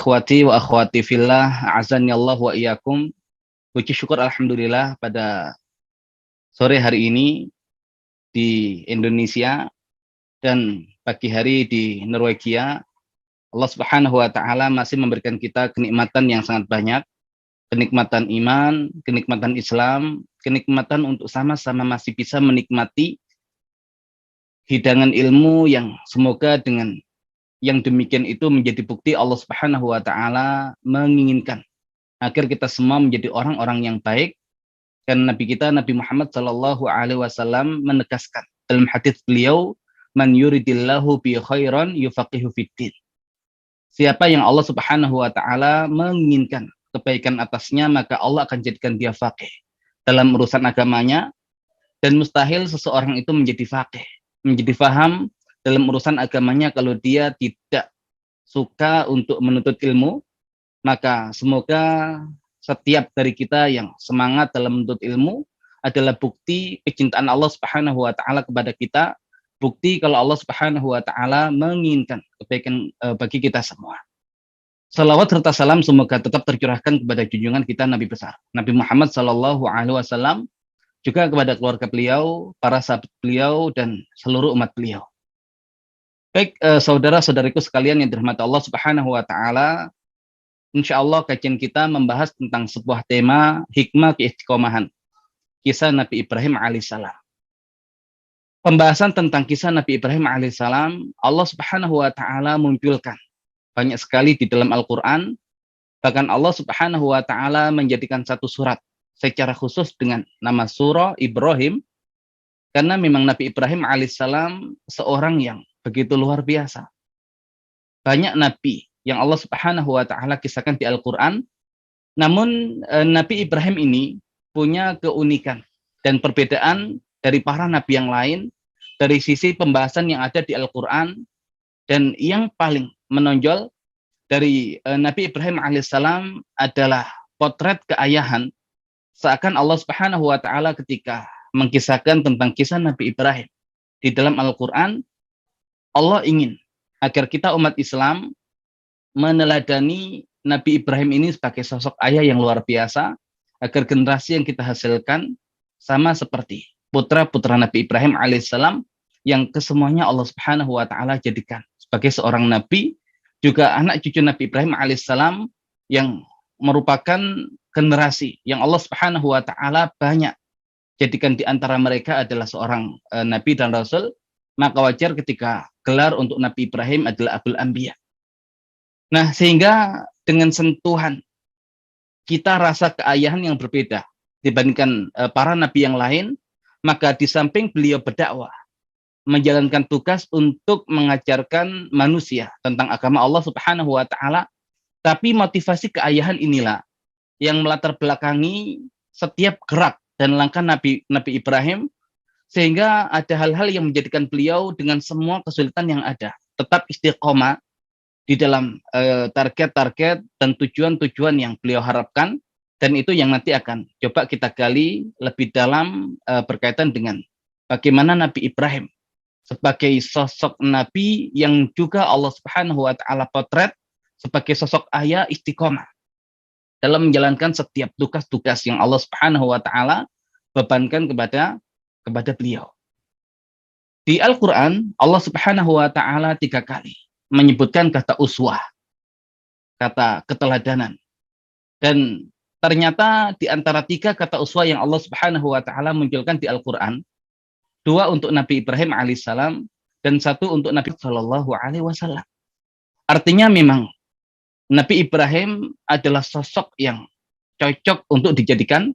Akhwati wa akhwati fillah, azani Allah wa iyyakum. Puji syukur alhamdulillah pada sore hari ini di Indonesia dan pagi hari di Norwegia. Allah Subhanahu wa taala masih memberikan kita kenikmatan yang sangat banyak. Kenikmatan iman, kenikmatan Islam, kenikmatan untuk sama-sama masih bisa menikmati hidangan ilmu yang semoga dengan yang demikian itu menjadi bukti Allah Subhanahu wa taala menginginkan agar kita semua menjadi orang-orang yang baik. Dan Nabi kita Nabi Muhammad sallallahu alaihi wasallam menegaskan dalam hadis beliau, "Man yuridillahu bi khairan yufaqihu fiddin." Siapa yang Allah Subhanahu wa taala menginginkan kebaikan atasnya, maka Allah akan jadikan dia faqih dalam urusan agamanya, dan mustahil seseorang itu menjadi faqih, menjadi faham dalam urusan agamanya kalau dia tidak suka untuk menuntut ilmu. Maka semoga setiap dari kita yang semangat dalam menuntut ilmu adalah bukti kecintaan Allah Subhanahu wa taala kepada kita, bukti kalau Allah Subhanahu wa taala menginginkan kebaikan bagi kita semua. Salawat serta salam semoga tetap tercurahkan kepada junjungan kita Nabi besar Nabi Muhammad sallallahu alaihi wasallam, juga kepada keluarga beliau, para sahabat beliau, dan seluruh umat beliau. Baik, saudara-saudariku sekalian yang dirahmati Allah Subhanahu wa taala, insyaallah kajian kita membahas tentang sebuah tema hikmah keistiqomahan, kisah Nabi Ibrahim alaihissalam. Pembahasan tentang kisah Nabi Ibrahim alaihissalam, Allah Subhanahu wa taala munculkan banyak sekali di dalam Al-Qur'an. Bahkan Allah Subhanahu wa taala menjadikan satu surat secara khusus dengan nama surah Ibrahim, karena memang Nabi Ibrahim alaihissalam seorang yang begitu luar biasa. Banyak nabi yang Allah Subhanahu wa taala kisahkan di Al-Qur'an, namun Nabi Ibrahim ini punya keunikan dan perbedaan dari para nabi yang lain dari sisi pembahasan yang ada di Al-Qur'an. Dan yang paling menonjol dari Nabi Ibrahim alaihissalam adalah potret keayahan, seakan Allah Subhanahu wa taala ketika mengkisahkan tentang kisah Nabi Ibrahim di dalam Al-Qur'an, Allah ingin agar kita umat Islam meneladani Nabi Ibrahim ini sebagai sosok ayah yang luar biasa, agar generasi yang kita hasilkan sama seperti putra-putra Nabi Ibrahim alaihissalam yang kesemuanya Allah Subhanahu wa taala jadikan sebagai seorang nabi, juga anak cucu Nabi Ibrahim alaihissalam yang merupakan generasi yang Allah Subhanahu wa taala banyak jadikan di antara mereka adalah seorang nabi dan rasul. Maka wajar ketika gelar untuk Nabi Ibrahim adalah Abul Anbiya. Nah, sehingga dengan sentuhan kita rasa keayahan yang berbeda dibandingkan para nabi yang lain, maka di samping beliau berdakwah, menjalankan tugas untuk mengajarkan manusia tentang agama Allah Subhanahu wa taala, tapi motivasi keayahan inilah yang melatar belakangi setiap gerak dan langkah Nabi Ibrahim, sehingga ada hal-hal yang menjadikan beliau dengan semua kesulitan yang ada tetap istiqomah di dalam target-target dan tujuan-tujuan yang beliau harapkan. Dan itu yang nanti akan coba kita gali lebih dalam berkaitan dengan bagaimana Nabi Ibrahim sebagai sosok nabi yang juga Allah Subhanahu wa taala potret sebagai sosok ayah istiqomah dalam menjalankan setiap tugas-tugas yang Allah Subhanahu wa taala bebankan kepada beliau. Di Al-Qur'an Allah Subhanahu wa taala 3 kali menyebutkan kata uswah, kata keteladanan. Dan ternyata di antara 3 kata uswah yang Allah Subhanahu wa taala munculkan di Al-Qur'an, 2 untuk Nabi Ibrahim alaihissalam dan 1 untuk Nabi sallallahu alaihi wasallam. Artinya memang Nabi Ibrahim adalah sosok yang cocok untuk dijadikan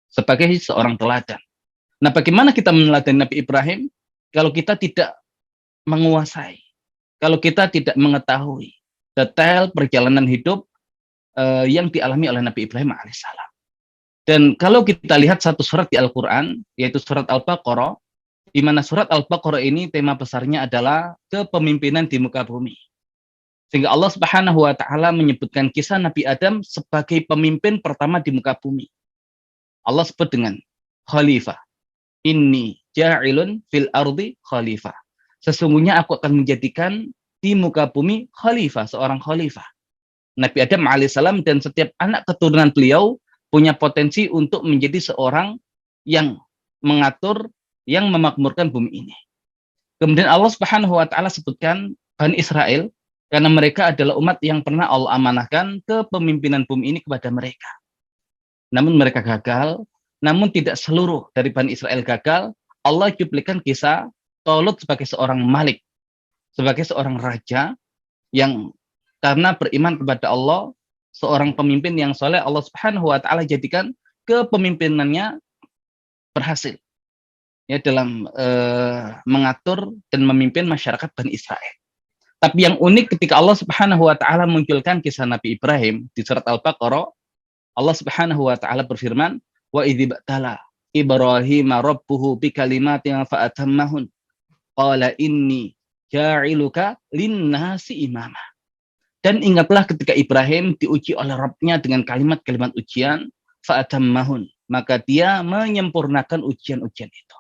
sebagai seorang teladan. Nah, bagaimana kita meneladani Nabi Ibrahim kalau kita tidak menguasai, kalau kita tidak mengetahui detail perjalanan hidup yang dialami oleh Nabi Ibrahim alaihissalam. Dan kalau kita lihat satu surat di Al-Quran, yaitu surat Al-Baqarah, di mana surat Al-Baqarah ini tema besarnya adalah kepemimpinan di muka bumi. Sehingga Allah Subhanahu wa taala menyebutkan kisah Nabi Adam sebagai pemimpin pertama di muka bumi. Allah sebut dengan khalifah. Inni ja'ilun fil ardi khalifah. Sesungguhnya aku akan menjadikan di muka bumi khalifah, seorang khalifah. Nabi Adam alaihissalam dan setiap anak keturunan beliau punya potensi untuk menjadi seorang yang mengatur, yang memakmurkan bumi ini. Kemudian Allah Subhanahu wa taala sebutkan Bani Israel karena mereka adalah umat yang pernah Allah amanahkan kepemimpinan bumi ini kepada mereka. Namun mereka gagal, namun tidak seluruh dari Bani Israel gagal. Allah cuplikan kisah Talut sebagai seorang malik, sebagai seorang raja yang karena beriman kepada Allah, seorang pemimpin yang soleh, Allah Subhanahu wa taala jadikan kepemimpinannya berhasil ya dalam mengatur dan memimpin masyarakat Bani Israel. Tapi yang unik ketika Allah Subhanahu wa taala munculkan kisah Nabi Ibrahim di surat Al-Baqarah, Allah Subhanahu wa taala berfirman, "Wa idzibtala Ibrahim rabbuhu bikalimatin fa'atammahun. Qala inni ja'iluka lin-nasi imama." Dan ingatlah ketika Ibrahim diuji oleh Rabb-nya dengan kalimat-kalimat ujian, fa'atammahun, maka dia menyempurnakan ujian-ujian itu.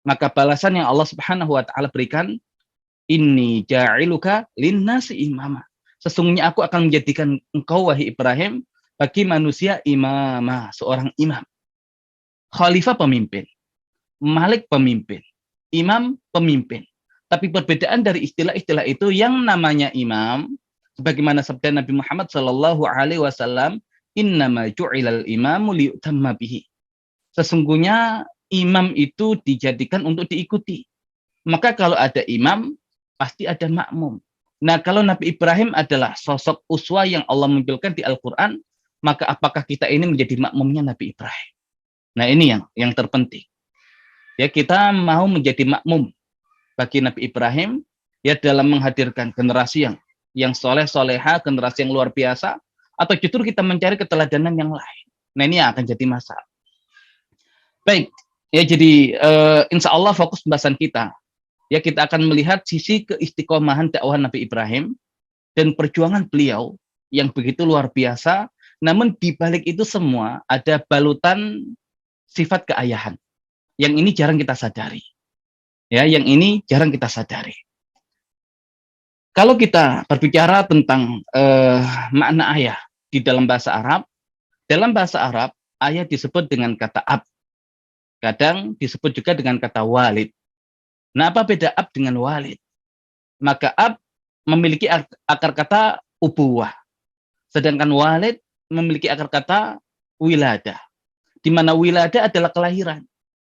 Maka balasan yang Allah Subhanahu wa taala berikan, inni ja'iluka lin-nasi imama. Sesungguhnya aku akan menjadikan engkau wahai Ibrahim bagi manusia imama, seorang imam. Khalifah pemimpin, malik pemimpin, imam pemimpin. Tapi perbedaan dari istilah-istilah itu, yang namanya imam, sebagaimana sabda Nabi Muhammad sallallahu alaihi wasallam, innama ju'ilal imamu liyutamma bihi. Sesungguhnya imam itu dijadikan untuk diikuti. Maka kalau ada imam, pasti ada makmum. Nah, kalau Nabi Ibrahim adalah sosok uswa yang Allah munculkan di Al-Quran, maka apakah kita ini menjadi makmumnya Nabi Ibrahim? Nah, ini yang terpenting. Ya, kita mau menjadi makmum bagi Nabi Ibrahim ya dalam menghadirkan generasi yang soleh-soleha, generasi yang luar biasa, atau justru kita mencari keteladanan yang lain. Nah, ini yang akan jadi masalah. Baik, ya jadi insya Allah fokus pembahasan kita. Ya, kita akan melihat sisi keistiqomahan dakwah Nabi Ibrahim dan perjuangan beliau yang begitu luar biasa. Namun di balik itu semua ada balutan sifat keayahan. Yang ini jarang kita sadari. Ya, yang ini jarang kita sadari. Kalau kita berbicara tentang makna ayah di dalam bahasa Arab ayah disebut dengan kata ab. Kadang disebut juga dengan kata walid. Nah, apa beda ab dengan walid? Maka ab memiliki akar kata ubuwah. Sedangkan walid memiliki akar kata wiladah. Di mana wiladah adalah kelahiran.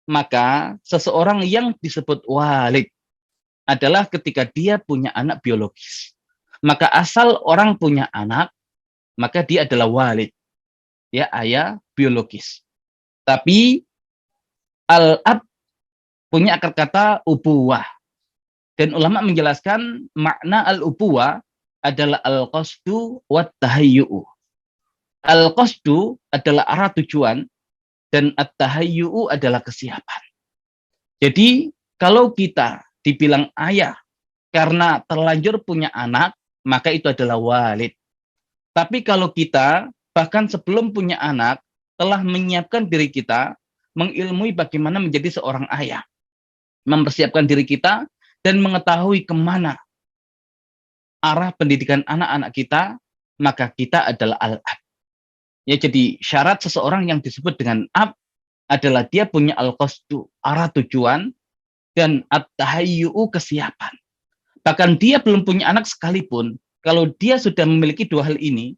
Maka seseorang yang disebut walid adalah ketika dia punya anak biologis. Maka asal orang punya anak, maka dia adalah walid. Ya, ayah biologis. Tapi al-ab punya akar kata ubuwah. Dan ulama menjelaskan makna al-ubuwah adalah al-qasdu wa tahayyu'u. Al-qasdu adalah arah tujuan dan at-tahayyu'u adalah kesiapan. Jadi kalau kita dibilang ayah karena terlanjur punya anak, maka itu adalah walid. Tapi kalau kita bahkan sebelum punya anak telah menyiapkan diri kita, mengilmui bagaimana menjadi seorang ayah, mempersiapkan diri kita dan mengetahui kemana arah pendidikan anak-anak kita, maka kita adalah al-ab. Ya, jadi syarat seseorang yang disebut dengan ab adalah dia punya al-qasdu, arah tujuan, dan at-tahayyu'u, kesiapan. Bahkan dia belum punya anak sekalipun, kalau dia sudah memiliki dua hal ini,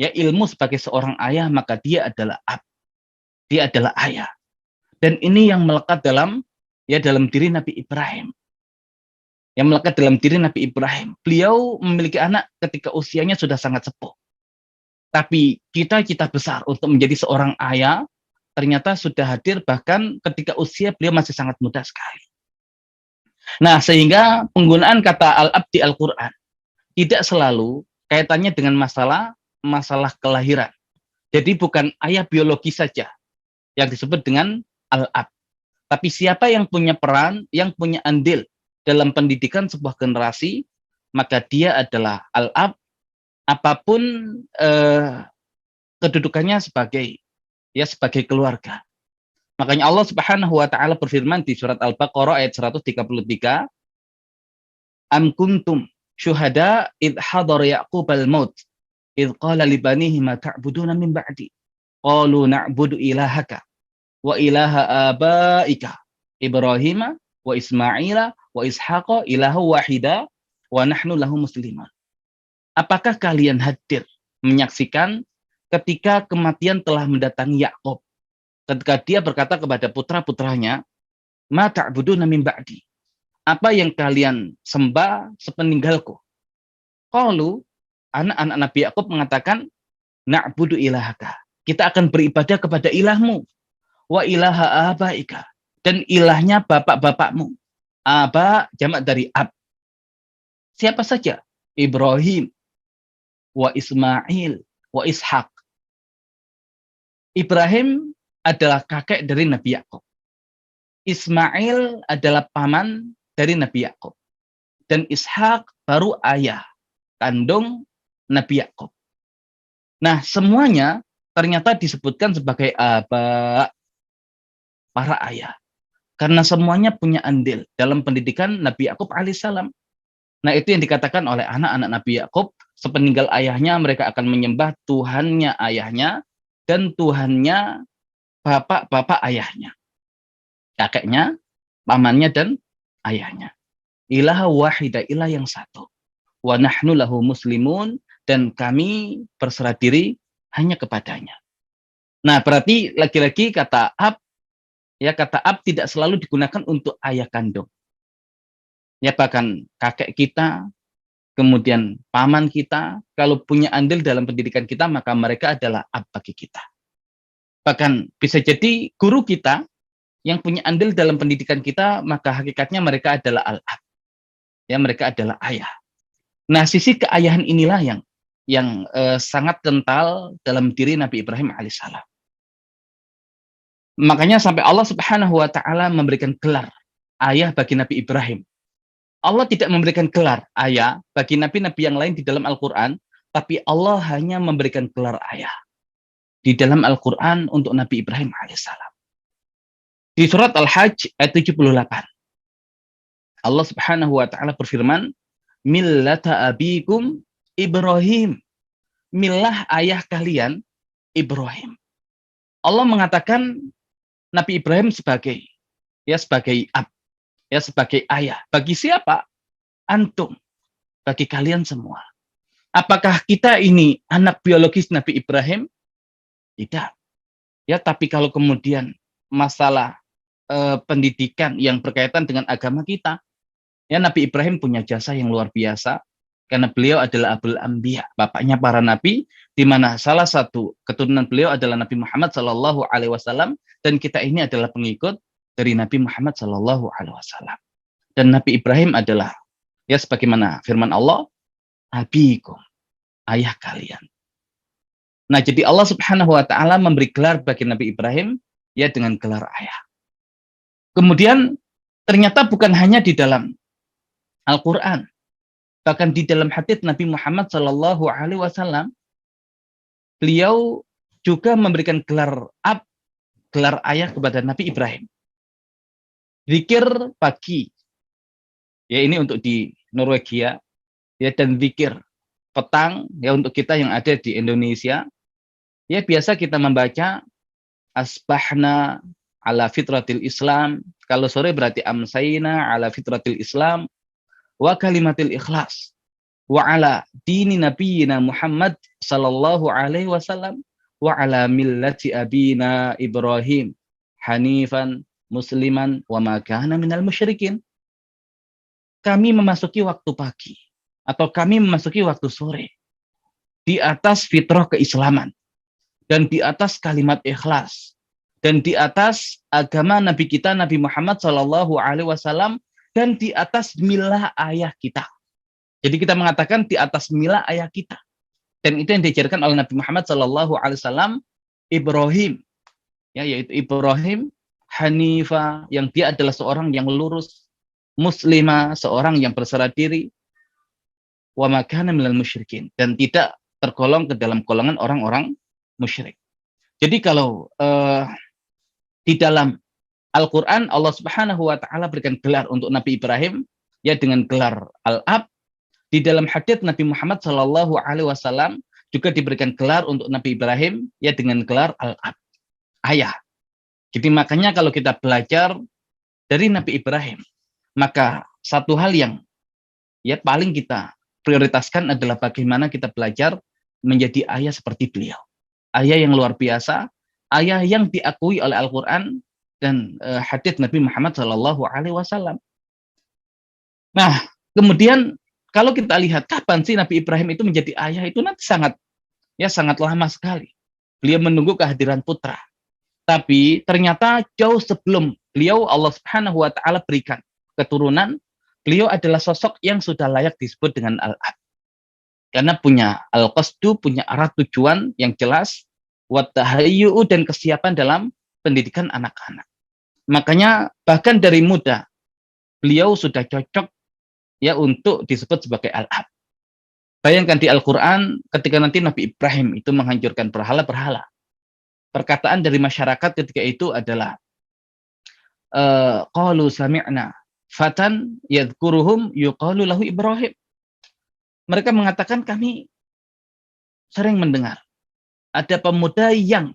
ya ilmu sebagai seorang ayah, maka dia adalah ab. Dia adalah ayah. Dan ini yang melekat dalam diri Nabi Ibrahim. Yang melekat dalam diri Nabi Ibrahim. Beliau memiliki anak ketika usianya sudah sangat sepuh. Tapi cita-cita besar untuk menjadi seorang ayah ternyata sudah hadir bahkan ketika usia beliau masih sangat muda sekali. Nah, sehingga penggunaan kata al-ab di Al-Quran tidak selalu kaitannya dengan masalah kelahiran. Jadi bukan ayah biologi saja yang disebut dengan al-ab. Tapi siapa yang punya peran, yang punya andil dalam pendidikan sebuah generasi, maka dia adalah al-ab, apapun kedudukannya sebagai keluarga. Makanya Allah Subhanahu wa taala berfirman di surat Al-Baqarah ayat 133, Am kuntum syuhada id hadar Ya'qubal maut id qala li banihi ma ta'buduna min ba'di qalu na'budu ilahaka wa ilaha abaika Ibrahim wa Ismaila wa Ishaqa ilaha wahida wa nahnu lahu musliman. Apakah kalian hadir menyaksikan ketika kematian telah mendatangi Yakub, ketika dia berkata kepada putra-putranya, ma ta'buduna min ba'di, apa yang kalian sembah sepeninggalku? Qalu, anak-anak Nabi Yakub mengatakan, na'budu ilahaka, kita akan beribadah kepada ilahmu, wa ilaha abaika, dan ilahnya bapak-bapakmu. Aba jamak dari ab. Siapa saja? Ibrahim, wa Ismail, wa Ishaq. Ibrahim adalah kakek dari Nabi Yakub. Ismail adalah paman dari Nabi Yakub. Dan Ishak baru ayah kandung Nabi Yakub. Nah, semuanya ternyata disebutkan sebagai aba, para ayah. Karena semuanya punya andil dalam pendidikan Nabi Yakub alaihissalam. Nah, itu yang dikatakan oleh anak-anak Nabi Yakub, sepeninggal ayahnya mereka akan menyembah Tuhannya ayahnya dan Tuhannya bapak-bapak ayahnya. Kakeknya, pamannya, dan ayahnya. Ilaha wahida, ilah yang satu. Wa nahnu lahu muslimun, dan kami berserah diri hanya kepadanya. Nah, berarti lagi-lagi kata ab, ya kata ab tidak selalu digunakan untuk ayah kandung. Ya bahkan kakek kita, kemudian paman kita, kalau punya andil dalam pendidikan kita, maka mereka adalah ab bagi kita. Bahkan bisa jadi guru kita yang punya andil dalam pendidikan kita, maka hakikatnya mereka adalah al-ab. Ya, mereka adalah ayah. Nah, sisi keayahan inilah yang sangat kental dalam diri Nabi Ibrahim alaihissalam. Makanya sampai Allah Subhanahu wa taala memberikan gelar ayah bagi Nabi Ibrahim. Allah tidak memberikan gelar ayah bagi nabi-nabi yang lain di dalam Al-Qur'an, tapi Allah hanya memberikan gelar ayah di dalam Al-Qur'an untuk Nabi Ibrahim alaihissalam. Di surat Al-Hajj ayat 78. Allah Subhanahu wa taala berfirman, millata abikum Ibrahim. Milah ayah kalian Ibrahim. Allah mengatakan Nabi Ibrahim sebagai ab, ya sebagai ayah. Bagi siapa? Antum. Bagi kalian semua. Apakah kita ini anak biologis Nabi Ibrahim? Tidak. Ya, tapi kalau kemudian masalah pendidikan yang berkaitan dengan agama kita, ya Nabi Ibrahim punya jasa yang luar biasa karena beliau adalah Abul Anbiya, bapaknya para nabi, di mana salah satu keturunan beliau adalah Nabi Muhammad Shallallahu Alaihi Wasallam, dan kita ini adalah pengikut dari Nabi Muhammad Shallallahu Alaihi Wasallam. Dan Nabi Ibrahim adalah, ya sebagaimana firman Allah, abikum, ayah kalian. Nah, jadi Allah Subhanahu Wa Taala memberi gelar bagi Nabi Ibrahim, ya dengan gelar ayah. Kemudian ternyata bukan hanya di dalam Al-Quran, bahkan di dalam hadits Nabi Muhammad Shallallahu Alaihi Wasallam, beliau juga memberikan gelar ab, gelar ayah kepada Nabi Ibrahim. Zikir pagi, ya ini untuk di Norwegia, ya, dan zikir petang, ya untuk kita yang ada di Indonesia, ya biasa kita membaca asbahna ala fitratil Islam. Kalau sore berarti amsayna ala fitratil Islam wa kalimatil ikhlas wa ala dini nabiyina Muhammad sallallahu alaihi wasallam wa ala millati abina Ibrahim hanifan musliman wa ma kana minal musyrikin. Kami memasuki waktu pagi atau kami memasuki waktu sore di atas fitrah keislaman dan di atas kalimat ikhlas dan di atas agama Nabi kita Nabi Muhammad sallallahu alaihi wasallam dan di atas milah ayah kita. Jadi kita mengatakan di atas milah ayah kita. Dan itu yang diajarkan oleh Nabi Muhammad sallallahu alaihi wasallam Ibrahim, ya, yaitu Ibrahim Hanifa, yang dia adalah seorang yang lurus, muslimah, seorang yang berserah diri, wa ma kana minal musyrikin, dan tidak tergolong ke dalam golongan orang-orang musyrik. Jadi kalau Di dalam Al-Quran Allah Subhanahu wa Ta'ala berikan gelar untuk Nabi Ibrahim ya dengan gelar Al-Ab. Di dalam hadits Nabi Muhammad Shallallahu Alaihi Wasallam juga diberikan gelar untuk Nabi Ibrahim ya dengan gelar Al-Ab, ayah. Jadi makanya kalau kita belajar dari Nabi Ibrahim, maka satu hal yang ya paling kita prioritaskan adalah bagaimana kita belajar menjadi ayah seperti beliau. Ayah yang luar biasa, ayah yang diakui oleh Al-Quran dan hadits Nabi Muhammad Shallallahu Alaihi Wasallam. Nah, kemudian kalau kita lihat kapan sih Nabi Ibrahim itu menjadi ayah, itu nanti sangat lama sekali. Beliau menunggu kehadiran putra. Tapi ternyata jauh sebelum beliau Allah Subhanahu wa Ta'ala berikan keturunan, beliau adalah sosok yang sudah layak disebut dengan Al-Ab. Karena punya al-qasdu, punya arah tujuan yang jelas, wa tahayyu'u, dan kesiapan dalam pendidikan anak-anak. Makanya bahkan dari muda beliau sudah cocok ya untuk disebut sebagai Al-Ab. Bayangkan di Al-Quran ketika nanti Nabi Ibrahim itu menghancurkan berhala-berhala. Perkataan dari masyarakat ketika itu adalah qalu sami'na fatan yadhkuruhum yuqalu lahu Ibrahim. Mereka mengatakan kami sering mendengar ada pemuda yang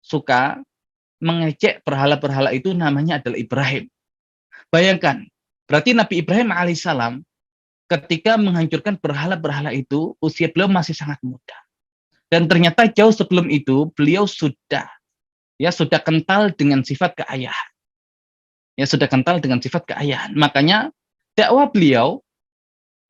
suka mengejek berhala-berhala itu namanya adalah Ibrahim. Bayangkan, berarti Nabi Ibrahim alaihissalam ketika menghancurkan berhala-berhala itu usia beliau masih sangat muda. Dan ternyata jauh sebelum itu beliau sudah kental dengan sifat keayahan. Ya sudah kental dengan sifat keayahan. Makanya dakwah beliau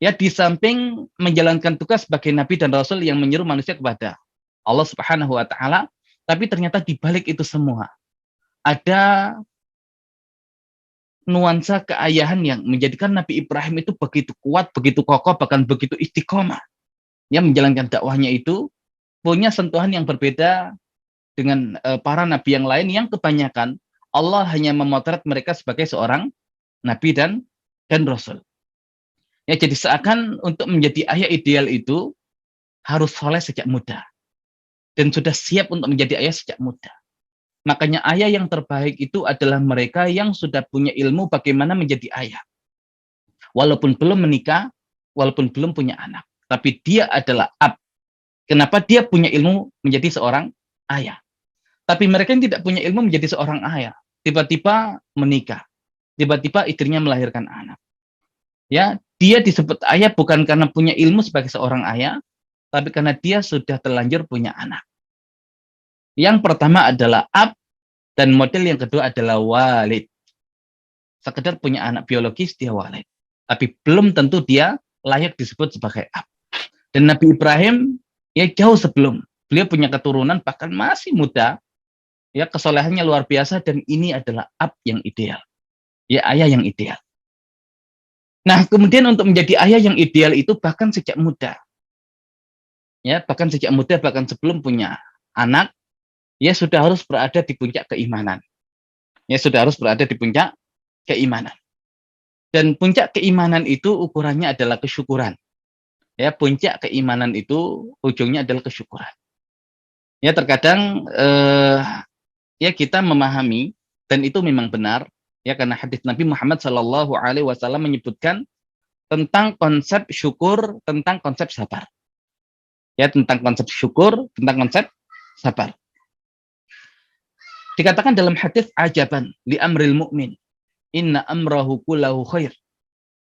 ya di samping menjalankan tugas sebagai nabi dan rasul yang menyeru manusia kepada Allah Subhanahu wa Ta'ala, tapi ternyata di balik itu semua ada nuansa keayahan yang menjadikan Nabi Ibrahim itu begitu kuat, begitu kokoh, bahkan begitu istiqomah. Ya menjalankan dakwahnya itu punya sentuhan yang berbeda dengan para nabi yang lain yang kebanyakan Allah hanya memotret mereka sebagai seorang nabi dan rasul. Ya jadi seakan untuk menjadi ayah ideal itu harus soleh sejak muda dan sudah siap untuk menjadi ayah sejak muda. Makanya ayah yang terbaik itu adalah mereka yang sudah punya ilmu bagaimana menjadi ayah. Walaupun belum menikah, walaupun belum punya anak, tapi dia adalah ab. Kenapa? Dia punya ilmu menjadi seorang ayah. Tapi mereka yang tidak punya ilmu menjadi seorang ayah, tiba-tiba menikah, tiba-tiba istrinya melahirkan anak. Ya, dia disebut ayah bukan karena punya ilmu sebagai seorang ayah, tapi karena dia sudah terlanjur punya anak. Yang pertama adalah ab, dan model yang kedua adalah walid. Sekedar punya anak biologis, dia walid. Tapi belum tentu dia layak disebut sebagai ab. Dan Nabi Ibrahim ya jauh sebelum beliau punya keturunan, bahkan masih muda, ya kesolehannya luar biasa, dan ini adalah ab yang ideal, ya ayah yang ideal. Nah kemudian untuk menjadi ayah yang ideal itu bahkan sejak muda, ya bahkan sebelum punya anak, ya sudah harus berada di puncak keimanan, dan puncak keimanan itu ukurannya adalah kesyukuran. Ya, puncak keimanan itu ujungnya adalah kesyukuran. Ya, terkadang ya kita memahami, dan itu memang benar, ya karena hadis Nabi Muhammad Shallallahu Alaihi Wasallam menyebutkan tentang konsep syukur, tentang konsep sabar. Ya, tentang konsep syukur, tentang konsep sabar. Dikatakan dalam hadis ajaban li amril mu'min, inna amrahu kullahu khair.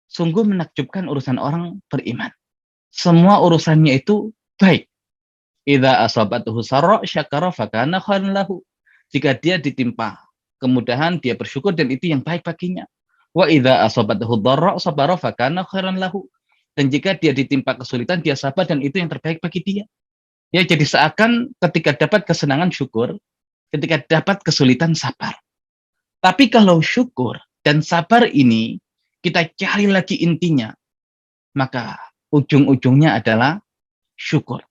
Sungguh menakjubkan urusan orang beriman. Semua urusannya itu baik. Idza asabatuhu sarra syakara fakana khairan lahu. Jika dia ditimpa kemudahan, dia bersyukur dan itu yang baik baginya. Wa idza asabatuhu dharra sabara fakana khairan lahu. Dan jika dia ditimpa kesulitan, dia sabar dan itu yang terbaik bagi dia. Ya, jadi seakan ketika dapat kesenangan syukur, ketika dapat kesulitan sabar. Tapi kalau syukur dan sabar ini kita cari lagi intinya, maka ujung-ujungnya adalah syukur.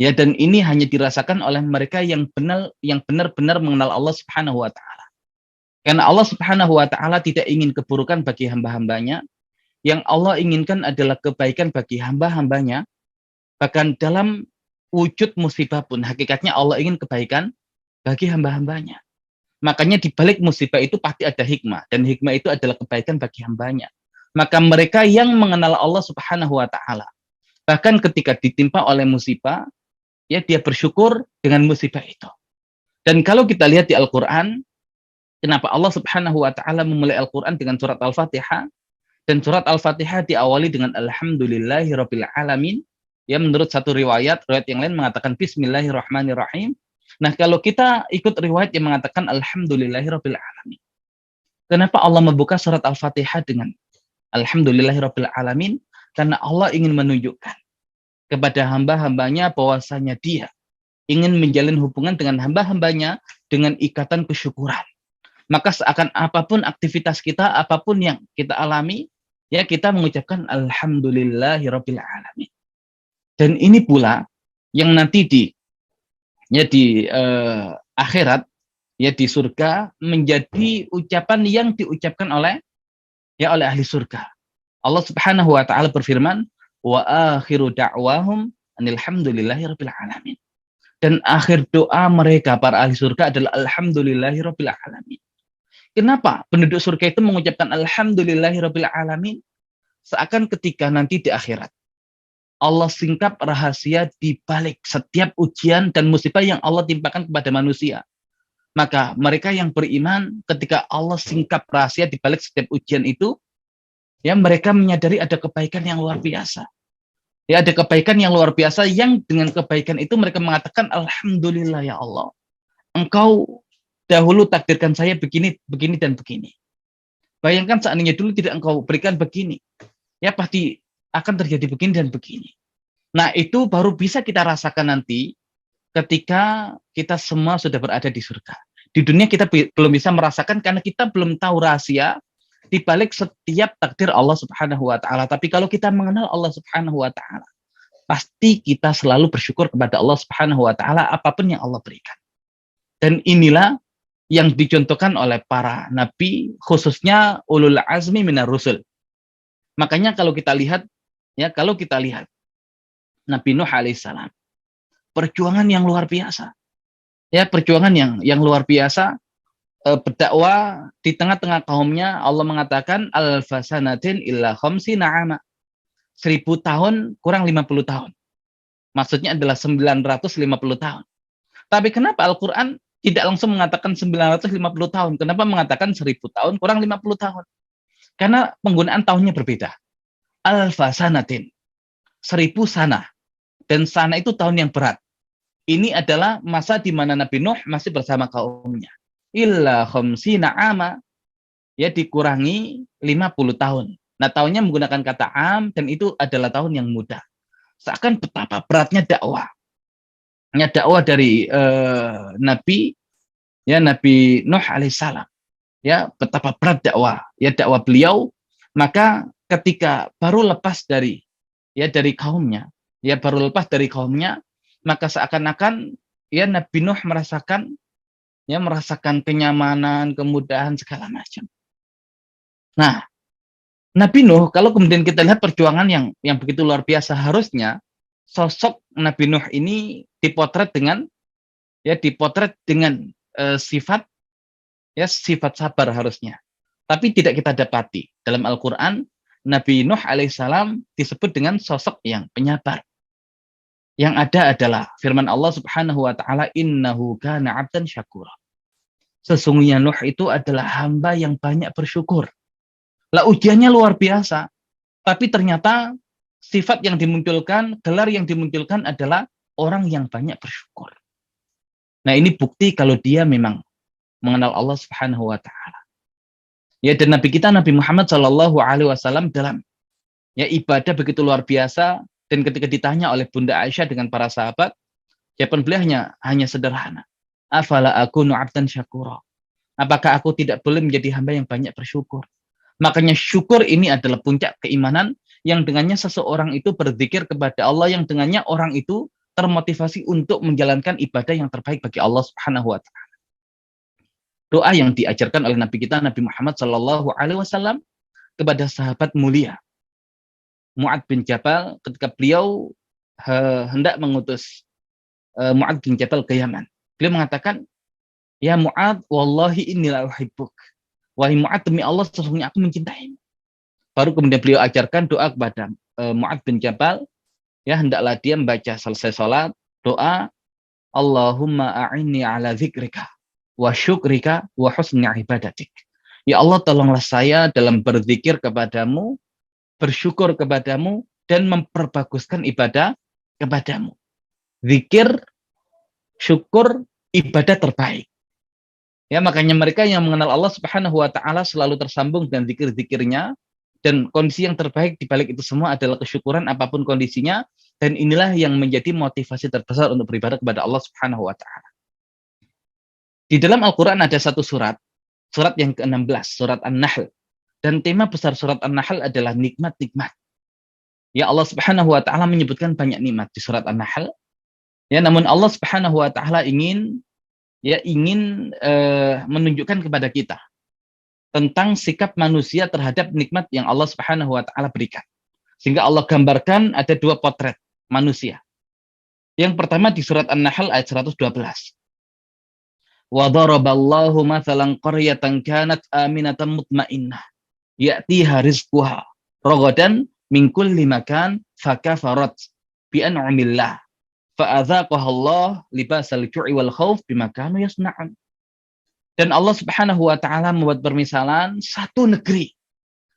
Ya, dan ini hanya dirasakan oleh mereka yang benar-benar mengenal Allah Subhanahu wa Ta'ala. Karena Allah Subhanahu wa Ta'ala tidak ingin keburukan bagi hamba-hambanya. Yang Allah inginkan adalah kebaikan bagi hamba-hambanya. Bahkan dalam wujud musibah pun hakikatnya Allah ingin kebaikan bagi hamba-hambanya. Makanya di balik musibah itu pasti ada hikmah, dan hikmah itu adalah kebaikan bagi hambanya. Maka mereka yang mengenal Allah Subhanahu wa taala, bahkan ketika ditimpa oleh musibah, ya dia bersyukur dengan musibah itu. Dan kalau kita lihat di Al-Qur'an, kenapa Allah Subhanahu wa taala memulai Al-Qur'an dengan surat Al-Fatihah, dan surat Al-Fatihah diawali dengan alhamdulillahirabbil alamin. Ya, menurut satu riwayat yang lain mengatakan bismillahirrahmanirrahim. Nah, kalau kita ikut riwayat yang mengatakan alhamdulillahirabbil alamin. Kenapa Allah membuka surat Al-Fatihah dengan alhamdulillahirabbil alamin? Karena Allah ingin menunjukkan kepada hamba-hambanya bahwasanya dia ingin menjalin hubungan dengan hamba-hambanya dengan ikatan kesyukuran. Maka seakan apapun aktivitas kita, apapun yang kita alami, ya kita mengucapkan alhamdulillahirabbil alamin. Dan ini pula yang nanti di akhirat, ya di surga, menjadi ucapan yang diucapkan oleh ahli surga. Allah Subhanahu wa taala berfirman, wa akhiru da'wahum alhamdulillahirabbil alamin. Dan akhir doa mereka para ahli surga adalah alhamdulillahirabbil alamin. Kenapa penduduk surga itu mengucapkan alhamdulillahirabbil alamin? Seakan ketika nanti di akhirat Allah singkap rahasia di balik setiap ujian dan musibah yang Allah timpakan kepada manusia. Maka mereka yang beriman, ketika Allah singkap rahasia di balik setiap ujian itu, ya mereka menyadari ada kebaikan yang luar biasa. Ya, ada kebaikan yang luar biasa yang dengan kebaikan itu mereka mengatakan alhamdulillah ya Allah. Engkau dahulu takdirkan saya begini, begini dan begini. Bayangkan seandainya dulu tidak engkau berikan begini. Ya pasti akan terjadi begini dan begini. Nah, itu baru bisa kita rasakan nanti ketika kita semua sudah berada di surga. Di dunia kita belum bisa merasakan karena kita belum tahu rahasia di balik setiap takdir Allah Subhanahu wa taala. Tapi kalau kita mengenal Allah Subhanahu wa taala, pasti kita selalu bersyukur kepada Allah Subhanahu wa taala apapun yang Allah berikan. Dan inilah yang dicontohkan oleh para nabi, khususnya ulul azmi minar rusul. Makanya kalau kita lihat Nabi Nuh alaihissalam, perjuangan yang luar biasa. Ya, perjuangan yang luar biasa, berdakwah di tengah-tengah kaumnya. Allah mengatakan alfasanatin illa khamsina ama. 1000 tahun kurang 50 tahun. Maksudnya adalah 950 tahun. Tapi kenapa Al-Qur'an tidak langsung mengatakan 950 tahun? Kenapa mengatakan 1000 tahun kurang 50 tahun? Karena penggunaan tahunnya berbeda. Alfasanatin, 1000 sana. Dan sana itu tahun yang berat. Ini adalah masa di mana Nabi Nuh masih bersama kaumnya. Illa khamsina ama, ya dikurangi 50 tahun. Nah, tahunnya menggunakan kata am, dan itu adalah tahun yang muda. Seakan betapa beratnya dakwah. Ya, dakwah dari Nabi Nuh alaihissalam. Ya, betapa berat dakwah beliau. Maka ketika baru lepas dari kaumnya, maka seakan-akan Nabi Nuh merasakan kenyamanan, kemudahan segala macam. Nah, Nabi Nuh, kalau kemudian kita lihat perjuangan yang begitu luar biasa, harusnya sosok Nabi Nuh ini dipotret dengan sifat sabar harusnya. Tapi tidak kita dapati. Dalam Al-Qur'an, Nabi Nuh alaihissalam disebut dengan sosok yang penyabar. Yang ada adalah firman Allah Subhanahu wa taala, innahu kana 'abdan syakura. Sesungguhnya Nuh itu adalah hamba yang banyak bersyukur. Lah, ujiannya luar biasa. Tapi ternyata sifat yang dimunculkan, gelar yang dimunculkan adalah orang yang banyak bersyukur. Nah, ini bukti kalau dia memang mengenal Allah Subhanahu wa taala. Ya, dan Nabi kita Nabi Muhammad Shallallahu alaihi wasallam dalam ibadah begitu luar biasa, dan ketika ditanya oleh Bunda Aisyah dengan para sahabat, jawaban beliau hanya sederhana. Afala akunu 'abdan syakura. Apakah aku tidak boleh menjadi hamba yang banyak bersyukur? Makanya syukur ini adalah puncak keimanan yang dengannya seseorang itu berzikir kepada Allah, yang dengannya orang itu termotivasi untuk menjalankan ibadah yang terbaik bagi Allah Subhanahu wa taala. Doa yang diajarkan oleh Nabi kita Nabi Muhammad Shallallahu alaihi wasallam kepada sahabat mulia Mu'ad bin Jabal ketika beliau hendak mengutus Mu'ad bin Jabal ke Yaman. Beliau mengatakan, Ya Mu'ad, wallahi inni la uhibbuk. Wahai Mu'ad, demi Allah sesungguhnya aku mencintaimu. Baru kemudian beliau ajarkan doa kepada Mu'ad bin Jabal, ya hendaklah dia membaca selesai sholat, doa, Allahumma a'inni ala zikrika wa syukrika wa husni ibadatik. Ya Allah, tolonglah saya dalam berzikir kepadamu, bersyukur kepadamu, dan memperbaguskan ibadah kepadamu. Zikir, syukur, ibadah terbaik. Ya, makanya mereka yang mengenal Allah Subhanahu wa taala selalu tersambung dengan zikir-zikirnya, dan kondisi yang terbaik di balik itu semua adalah kesyukuran apapun kondisinya, dan inilah yang menjadi motivasi terbesar untuk beribadah kepada Allah Subhanahu wa taala. Di dalam Al-Qur'an ada satu surat yang ke-16, surat An-Nahl. Dan tema besar surat An-Nahl adalah nikmat-nikmat. Ya, Allah Subhanahu wa taala menyebutkan banyak nikmat di surat An-Nahl. Ya, namun Allah Subhanahu wa taala ingin menunjukkan kepada kita tentang sikap manusia terhadap nikmat yang Allah Subhanahu wa taala berikan. Sehingga Allah gambarkan ada dua potret manusia. Yang pertama di surat An-Nahl ayat 112. Wa daraballahu mathalan qaryatan kanat aminatan mutmainnah ya'tiha rizquha ragadan min kulli makan fakafarat bi an'amillah fa'adzaqahallah libasal ju'i wal khauf bima kanu yasna'un. Dan Allah Subhanahu wa taala membuat permisalan satu negeri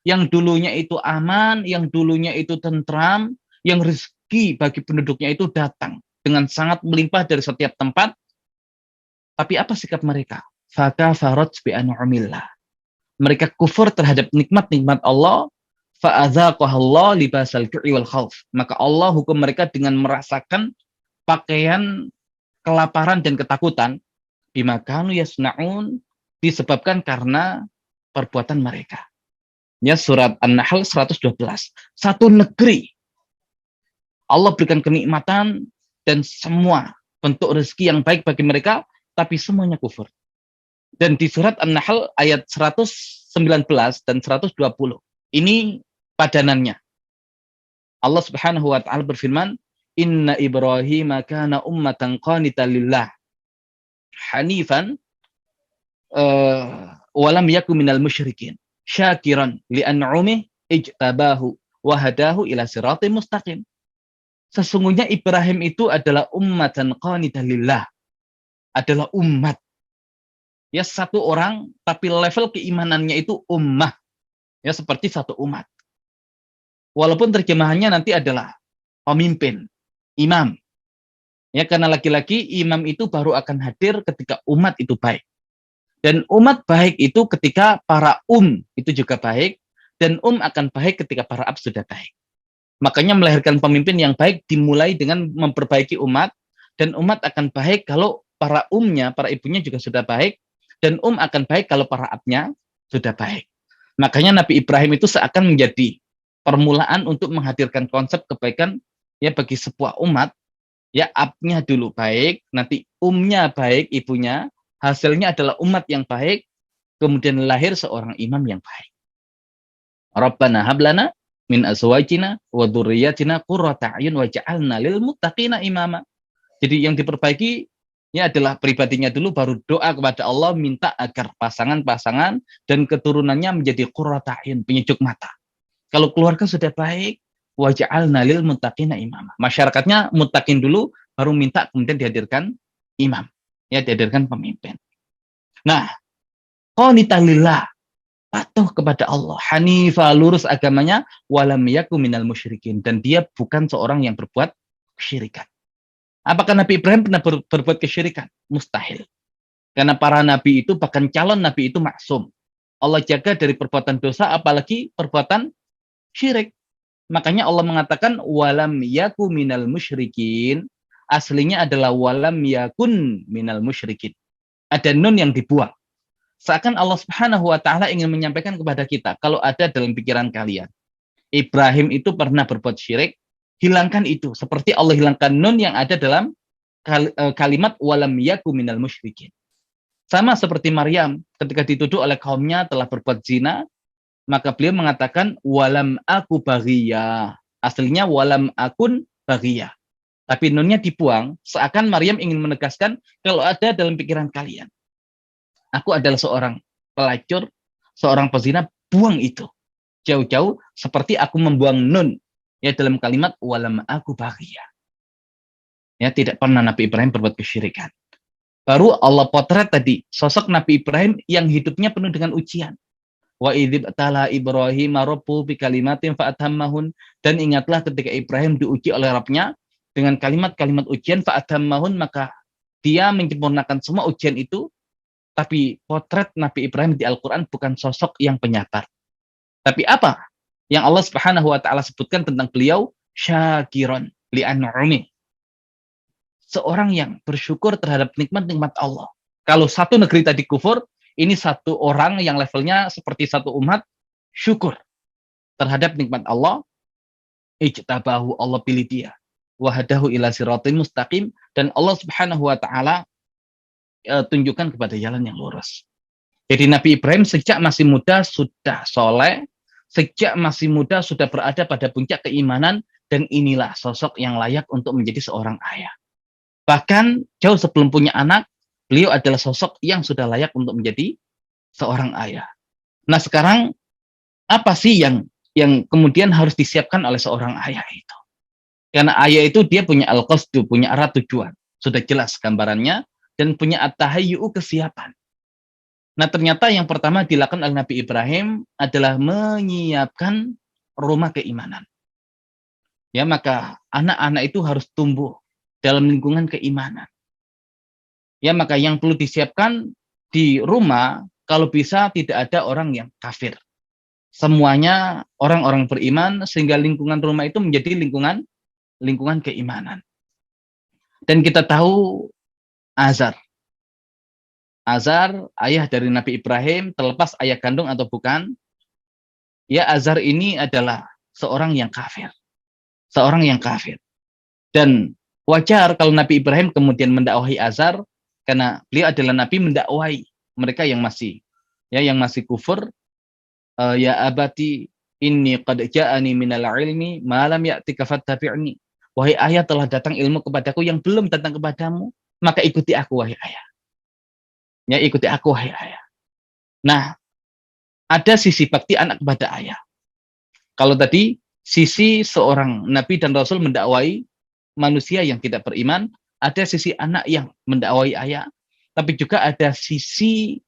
yang dulunya itu aman, yang dulunya itu tentram, yang rezeki bagi penduduknya itu datang dengan sangat melimpah dari setiap tempat. Tapi apa sikap mereka? Fakafarat bi an'amillah. Mereka kufur terhadap nikmat-nikmat Allah. Fa'adzaqahallah libasal ju'i wal khauf. Maka Allah hukum mereka dengan merasakan pakaian kelaparan dan ketakutan, bima kanu yasna'un, disebabkan karena perbuatan mereka. Ya, surat An-Nahl 112. Satu negeri Allah berikan kenikmatan dan semua bentuk rezeki yang baik bagi mereka, tapi semuanya kufur. Dan di surat An-Nahl ayat 119 dan 120, ini padanannya. Allah Subhanahu wa taala berfirman, Inna Ibrahim kana ummatan qanitan lillah hanifan walam yaku minal musyrikin syakiran li'an'umih ijtabahu wa hadahu ila siratim mustaqim. Sesungguhnya Ibrahim itu adalah ummatan qanitan lillah, adalah umat. Ya, satu orang tapi level keimanannya itu ummah. Ya, seperti satu umat. Walaupun terjemahannya nanti adalah pemimpin, imam. Ya, karena laki-laki imam itu baru akan hadir ketika umat itu baik. Dan umat baik itu ketika para itu juga baik, dan akan baik ketika para ab sudah baik. Makanya melahirkan pemimpin yang baik dimulai dengan memperbaiki umat, dan umat akan baik kalau para para ibunya juga sudah baik, dan akan baik kalau para abnya sudah baik. Makanya Nabi Ibrahim itu seakan menjadi permulaan untuk menghadirkan konsep kebaikan ya bagi sebuah umat. Ya, abnya dulu baik, nanti baik, ibunya, hasilnya adalah umat yang baik, kemudian lahir seorang imam yang baik. Rabbana hablana min azwajina wa dzurriyyatina qurrata a'yun waj'alna lil muttaqina imama. Jadi yang diperbaiki ini adalah pribadinya dulu, baru doa kepada Allah minta agar pasangan-pasangan dan keturunannya menjadi qurrata a'yun, penyejuk mata. Kalau keluarga sudah baik, waj'alna lil muttaqina imama. Masyarakatnya muttaqin dulu, baru minta kemudian dihadirkan imam. Ya, dihadirkan pemimpin. Nah, qanitan lillah, patuh kepada Allah, hanifah, lurus agamanya, walam yaku minal musyrikin, dan dia bukan seorang yang berbuat kesyirikan. Apakah Nabi Ibrahim pernah berbuat kesyirikan? Mustahil. Karena para nabi itu, bahkan calon nabi itu maksum. Allah jaga dari perbuatan dosa, apalagi perbuatan syirik. Makanya Allah mengatakan walam yaku minal musyrikin. Aslinya adalah walam yakun minal musyrikin. Ada nun yang dibuang. Seakan Allah Subhanahu wa taala ingin menyampaikan kepada kita, kalau ada dalam pikiran kalian Ibrahim itu pernah berbuat syirik, hilangkan itu. Seperti Allah hilangkan nun yang ada dalam kalimat walam yaku minal musyrikin. Sama seperti Maryam ketika dituduh oleh kaumnya telah berbuat zina, maka beliau mengatakan walam aku baghiyah. Aslinya walam akun baghiyah. Tapi nunnya dibuang, seakan Maryam ingin menegaskan kalau ada dalam pikiran kalian Aku adalah seorang pelacur, seorang pezina, buang itu. Jauh-jauh seperti aku membuang nun. Ya dalam kalimat walam aku bahagia. Ya tidak pernah Nabi Ibrahim berbuat kesyirikan. Baru Allah potret tadi sosok Nabi Ibrahim yang hidupnya penuh dengan ujian. Wa idzib tala Ibrahim rabbu bi kalimatin fa'atammahun, dan ingatlah ketika Ibrahim diuji oleh Rabbnya dengan kalimat-kalimat ujian fa'atammahun, maka dia menyempurnakan semua ujian itu. Tapi potret Nabi Ibrahim di Al-Qur'an bukan sosok yang penyabar. Tapi apa yang Allah Subhanahu wa taala sebutkan tentang beliau? Syakiron li an'umi. Seorang yang bersyukur terhadap nikmat-nikmat Allah. Kalau satu negeri tadi kufur, ini satu orang yang levelnya seperti satu umat syukur terhadap nikmat Allah. Ijtabahu, Allah pilih dia. Wahadahu ila siratin mustaqim, dan Allah Subhanahu wa taala tunjukkan kepada jalan yang lurus. Jadi Nabi Ibrahim sejak masih muda sudah soleh, sejak masih muda sudah berada pada puncak keimanan, dan inilah sosok yang layak untuk menjadi seorang ayah. Bahkan jauh sebelum punya anak, beliau adalah sosok yang sudah layak untuk menjadi seorang ayah. Nah sekarang apa sih yang kemudian harus disiapkan oleh seorang ayah itu? Karena ayah itu dia punya al-qasdu, punya arah tujuan. Sudah jelas gambarannya, dan punya at-tahayyu, kesiapan. Nah ternyata yang pertama dilakukan oleh Nabi Ibrahim adalah menyiapkan rumah keimanan. Ya, maka anak-anak itu harus tumbuh dalam lingkungan keimanan. Ya, maka yang perlu disiapkan di rumah, kalau bisa tidak ada orang yang kafir. Semuanya orang-orang beriman, sehingga lingkungan rumah itu menjadi lingkungan keimanan. Dan kita tahu Azar, ayah dari Nabi Ibrahim, terlepas ayah kandung atau bukan, ya Azar ini adalah seorang yang kafir. Seorang yang kafir. Dan wajar kalau Nabi Ibrahim kemudian mendakwahi Azar, karena beliau adalah Nabi mendakwahi mereka yang masih kufur. Ya abati inni qad ja'ani minal ilmi ma lam ya'tika fattabi'ni. Wahai ayah, telah datang ilmu kepadaku yang belum datang kepadamu, maka ikuti aku wahai ayah. Ya, ikuti aku wahai ayah. Nah, ada sisi bakti anak kepada ayah. Kalau tadi sisi seorang nabi dan rasul mendakwai manusia yang tidak beriman, ada sisi anak yang mendakwai ayah, tapi juga ada sisi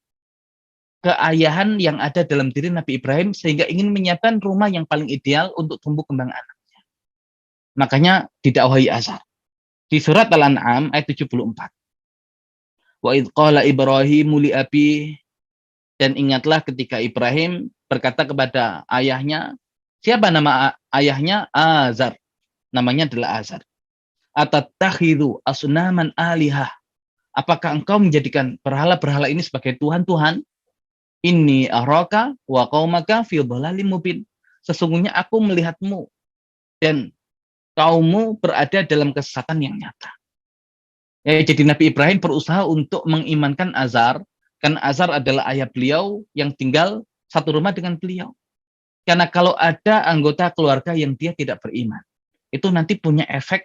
keayahan yang ada dalam diri Nabi Ibrahim, sehingga ingin menyiapkan rumah yang paling ideal untuk tumbuh kembang anaknya. Makanya didakwahi Azar. Di surat Al-An'am ayat 74. Wa idh qala Ibrahimu li abi, dan ingatlah ketika Ibrahim berkata kepada ayahnya, siapa nama ayahnya? Azar. Namanya adalah Azar. Atattakhidhu asnaman alihah. Apakah engkau menjadikan berhala-berhala ini sebagai Tuhan-Tuhan? Inni araka wa qaumaka fi dhalalin mubin. Sesungguhnya aku melihatmu dan kaummu berada dalam kesesatan yang nyata. Ya, jadi Nabi Ibrahim berusaha untuk mengimankan Azar, karena Azar adalah ayah beliau yang tinggal satu rumah dengan beliau. Karena kalau ada anggota keluarga yang dia tidak beriman, itu nanti punya efek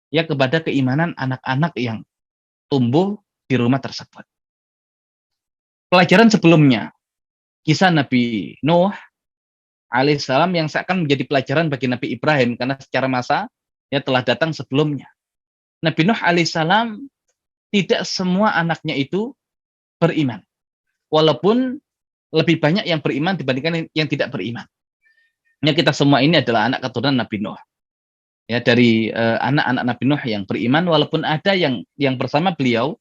ya kepada keimanan anak-anak yang tumbuh di rumah tersebut. Pelajaran sebelumnya, kisah Nabi Nuh alaihissalam yang seakan menjadi pelajaran bagi Nabi Ibrahim, karena secara masa ya telah datang sebelumnya. Nabi Nuh alaihissalam tidak semua anaknya itu beriman. Walaupun lebih banyak yang beriman dibandingkan yang tidak beriman. Ya, kita semua ini adalah anak keturunan Nabi Nuh. Ya, dari anak-anak Nabi Nuh yang beriman, walaupun ada yang bersama beliau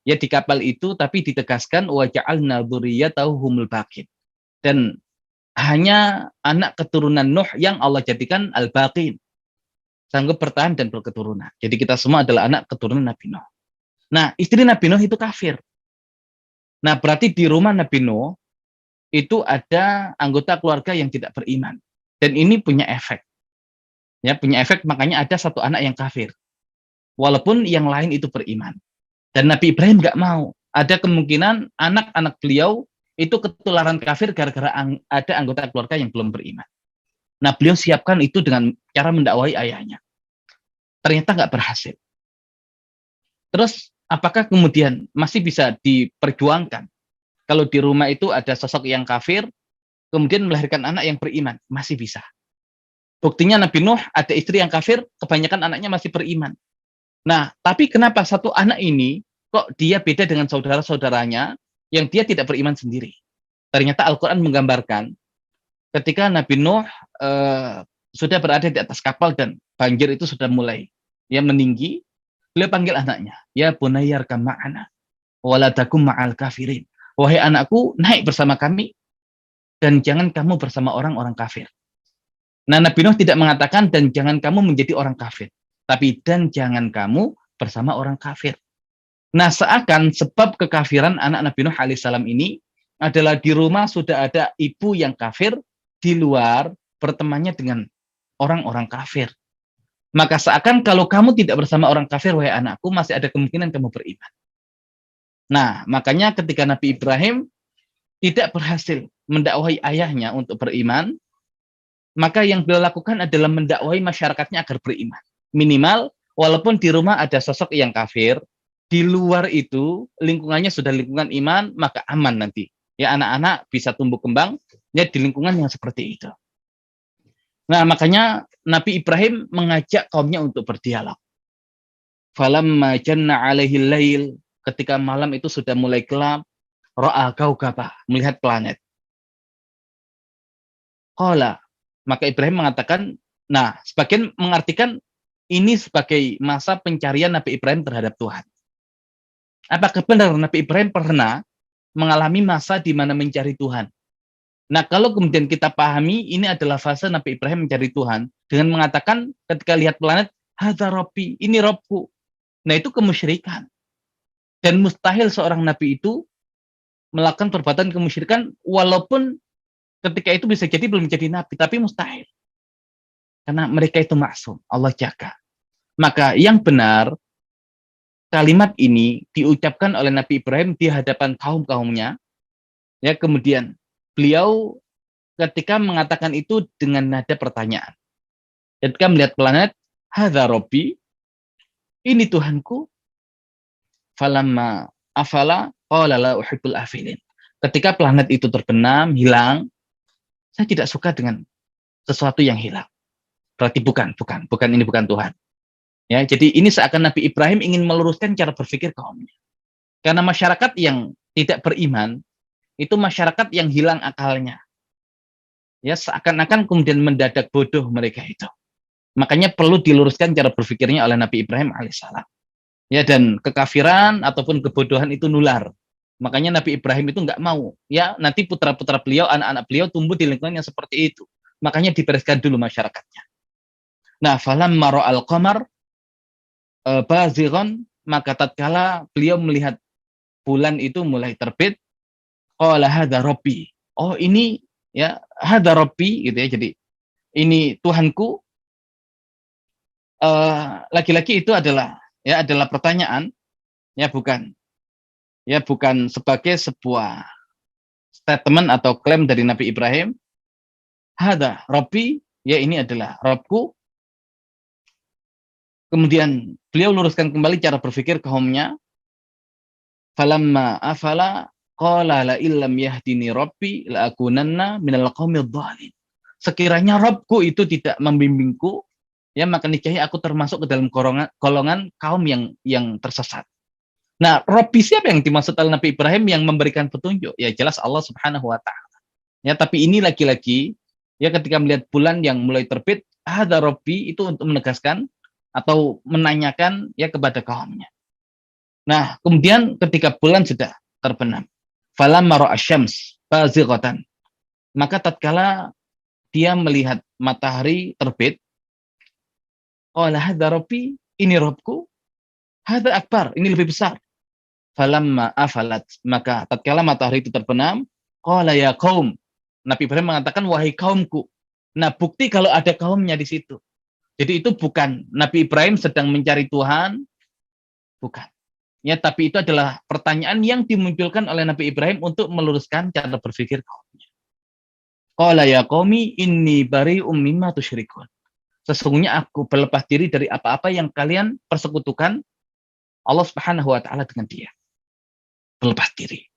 ya di kapal itu, tapi ditegaskan wa ja'alna dzurriyyatahu humul baqin. Dan hanya anak keturunan Nuh yang Allah jadikan al-baqin, sanggup bertahan dan berketurunan. Jadi kita semua adalah anak keturunan Nabi Nuh. Nah, istri Nabi Nuh itu kafir. Nah, berarti di rumah Nabi Nuh itu ada anggota keluarga yang tidak beriman. Dan ini punya efek. Ya, punya efek, makanya ada satu anak yang kafir. Walaupun yang lain itu beriman. Dan Nabi Ibrahim nggak mau. Ada kemungkinan anak-anak beliau itu ketularan kafir gara-gara ada anggota keluarga yang belum beriman. Nah, beliau siapkan itu dengan cara mendakwai ayahnya. Ternyata nggak berhasil. Terus, apakah kemudian masih bisa diperjuangkan? kalau di rumah itu ada sosok yang kafir, kemudian melahirkan anak yang beriman, masih bisa. Buktinya Nabi Nuh ada istri yang kafir, kebanyakan anaknya masih beriman. Nah, tapi kenapa satu anak ini kok dia beda dengan saudara-saudaranya yang dia tidak beriman sendiri? Ternyata Al-Quran menggambarkan ketika Nabi Nuh sudah berada di atas kapal dan banjir itu sudah mulai meninggi, beliau panggil anaknya, ya bunayyar ma'ana waladakum ma'al kafirin. Wahai anakku, naik bersama kami dan jangan kamu bersama orang-orang kafir. Nah, Nabi Nuh tidak mengatakan dan jangan kamu menjadi orang kafir, tapi dan jangan kamu bersama orang kafir. Nah, seakan sebab kekafiran anak Nabi Nuh alaihissalam ini adalah di rumah sudah ada ibu yang kafir, di luar bertemannya dengan orang-orang kafir. Maka seakan kalau kamu tidak bersama orang kafir, wahai anakku, masih ada kemungkinan kamu beriman. Nah, makanya ketika Nabi Ibrahim tidak berhasil mendakwahi ayahnya untuk beriman, maka yang beliau lakukan adalah mendakwahi masyarakatnya agar beriman. Minimal, walaupun di rumah ada sosok yang kafir, di luar itu lingkungannya sudah lingkungan iman, maka aman nanti. Ya, anak-anak bisa tumbuh kembang ya di lingkungan yang seperti itu. Nah, makanya Nabi Ibrahim mengajak kaumnya untuk berdialog. Falamma janna alaihi lail, ketika malam itu sudah mulai gelap, ra'a kaukaba, melihat planet. Qala, maka Ibrahim mengatakan, nah, sebagian mengartikan ini sebagai masa pencarian Nabi Ibrahim terhadap Tuhan. Apakah benar Nabi Ibrahim pernah mengalami masa di mana mencari Tuhan? Nah, kalau kemudian kita pahami ini adalah fase Nabi Ibrahim mencari Tuhan dengan mengatakan ketika lihat planet, hadza Rabbi, ini Robku. Nah, itu kemusyrikan. Dan mustahil seorang Nabi itu melakukan perbuatan kemusyrikan walaupun ketika itu bisa jadi belum menjadi Nabi, tapi mustahil. Karena mereka itu maksum, Allah jaga. Maka yang benar, kalimat ini diucapkan oleh Nabi Ibrahim di hadapan kaum-kaumnya. Ya, kemudian beliau ketika mengatakan itu dengan nada pertanyaan. Ketika melihat planet, hadza Rabbi, ini Tuhanku. Falamma afala qala la uhibbul afilin. Ketika planet itu terbenam, hilang, saya tidak suka dengan sesuatu yang hilang. Berarti bukan ini bukan Tuhan. Ya, jadi ini seakan Nabi Ibrahim ingin meluruskan cara berpikir kaumnya. Karena masyarakat yang tidak beriman itu masyarakat yang hilang akalnya. Ya, seakan-akan kemudian mendadak bodoh mereka itu. Makanya perlu diluruskan cara berpikirnya oleh Nabi Ibrahim alaihissalam. Ya, dan kekafiran ataupun kebodohan itu nular. Makanya Nabi Ibrahim itu nggak mau. Ya, nanti putra-putra beliau, anak-anak beliau tumbuh di lingkungan yang seperti itu. Makanya dibereskan dulu masyarakatnya. Nah, falamma ra'al qamar bazighan, maka tatkala beliau melihat bulan itu mulai terbit, qala hadza rabbi. Oh, ini ya, hadza rabbi gitu ya. Jadi ini Tuhanku. Lagi-lagi itu adalah pertanyaan, bukan sebagai sebuah statement atau klaim dari Nabi Ibrahim. Hadza rabbi, ya ini adalah Rabbku. Kemudian beliau luruskan kembali cara berpikir kaumnya. Falamma afala qala la illam yahdini rabbi la akunanna minal qaumidh dhalin. Sekiranya Rabbku itu tidak membimbingku, ya maka niscaya aku termasuk ke dalam golongan kaum yang tersesat. Nah, Rabbi siapa yang dimaksud oleh Nabi Ibrahim yang memberikan petunjuk? Ya jelas Allah Subhanahu wa taala. Ya, tapi ini lagi-lagi ya ketika melihat bulan yang mulai terbit, hadza Rabbi itu untuk menegaskan atau menanyakan ya kepada kaumnya. Nah, kemudian ketika bulan sudah terbenam, falamma ra'a syams bazighatan, maka tatkala dia melihat matahari terbit, qala hadza Rabbi, ini Rabbku, hadza akbar, ini lebih besar. Falamma afalat, maka tatkala matahari itu terbenam, qala ya qaum, Nabi Ibrahim mengatakan wahai kaumku. Nah, bukti kalau ada kaumnya di situ. Jadi itu bukan Nabi Ibrahim sedang mencari Tuhan, bukan. Ya, tapi itu adalah pertanyaan yang dimunculkan oleh Nabi Ibrahim untuk meluruskan cara berpikir kaumnya. Qala ya qaumi inni bari'um mimma tusyrikun. Sesungguhnya aku berlepas diri dari apa-apa yang kalian persekutukan Allah Subhanahu wa taala dengan dia. Berlepas diri.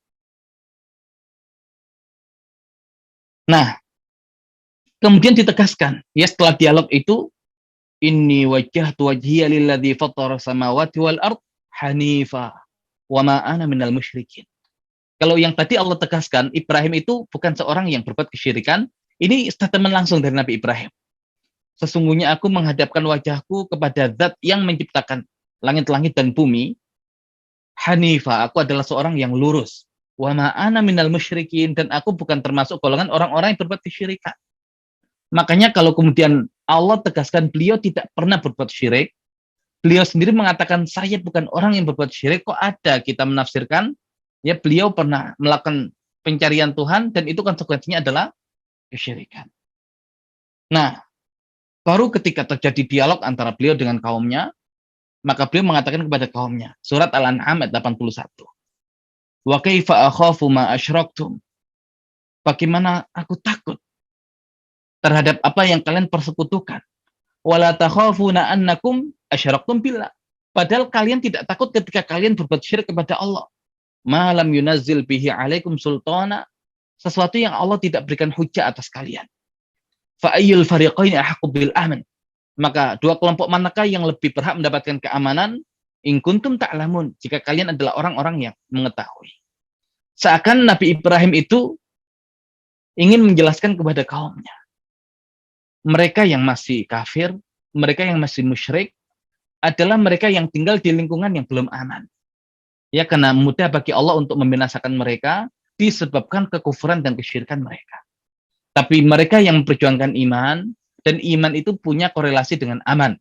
Nah, kemudian ditegaskan, ya setelah dialog itu, inni wajjahtu wajhiya lilladzi fattara samawati wal ard hanifa wa ma ana minal musyrikin. Kalau yang tadi Allah tegaskan, Ibrahim itu bukan seorang yang berbuat kesyirikan. Ini statement langsung dari Nabi Ibrahim. Sesungguhnya aku menghadapkan wajahku kepada zat yang menciptakan langit-langit dan bumi. Hanifa, aku adalah seorang yang lurus. Wa ma'ana minal musyrikin, dan aku bukan termasuk golongan orang-orang yang berbuat kesyirikan. Makanya kalau kemudian Allah tegaskan beliau tidak pernah berbuat syirik, beliau sendiri mengatakan saya bukan orang yang berbuat syirik, kok ada kita menafsirkan ya beliau pernah melakukan pencarian Tuhan dan itu konsekuensinya adalah kesyirikan. Nah, baru ketika terjadi dialog antara beliau dengan kaumnya, maka beliau mengatakan kepada kaumnya, surat Al-An'am ayat 81. Wa kaifa akhafu ma asyraktum? Bagaimana aku takut terhadap apa yang kalian persekutukan? Wala takhafuna annakum asyraktum billah. Padahal kalian tidak takut ketika kalian berbuat syirik kepada Allah. Malam yunazzil bihi alaikum sultana, sesuatu yang Allah tidak berikan hujah atas kalian. Fa ayyul fariqaini ahqqu bil aman? Maka dua kelompok manakah yang lebih berhak mendapatkan keamanan? In kuntum ta'lamun, jika kalian adalah orang-orang yang mengetahui. Seakan Nabi Ibrahim itu ingin menjelaskan kepada kaumnya, mereka yang masih kafir, mereka yang masih musyrik, adalah mereka yang tinggal di lingkungan yang belum aman. Ya, karena mudah bagi Allah untuk membinasakan mereka disebabkan kekufuran dan kesyirikan mereka. Tapi mereka yang memperjuangkan iman, dan iman itu punya korelasi dengan aman.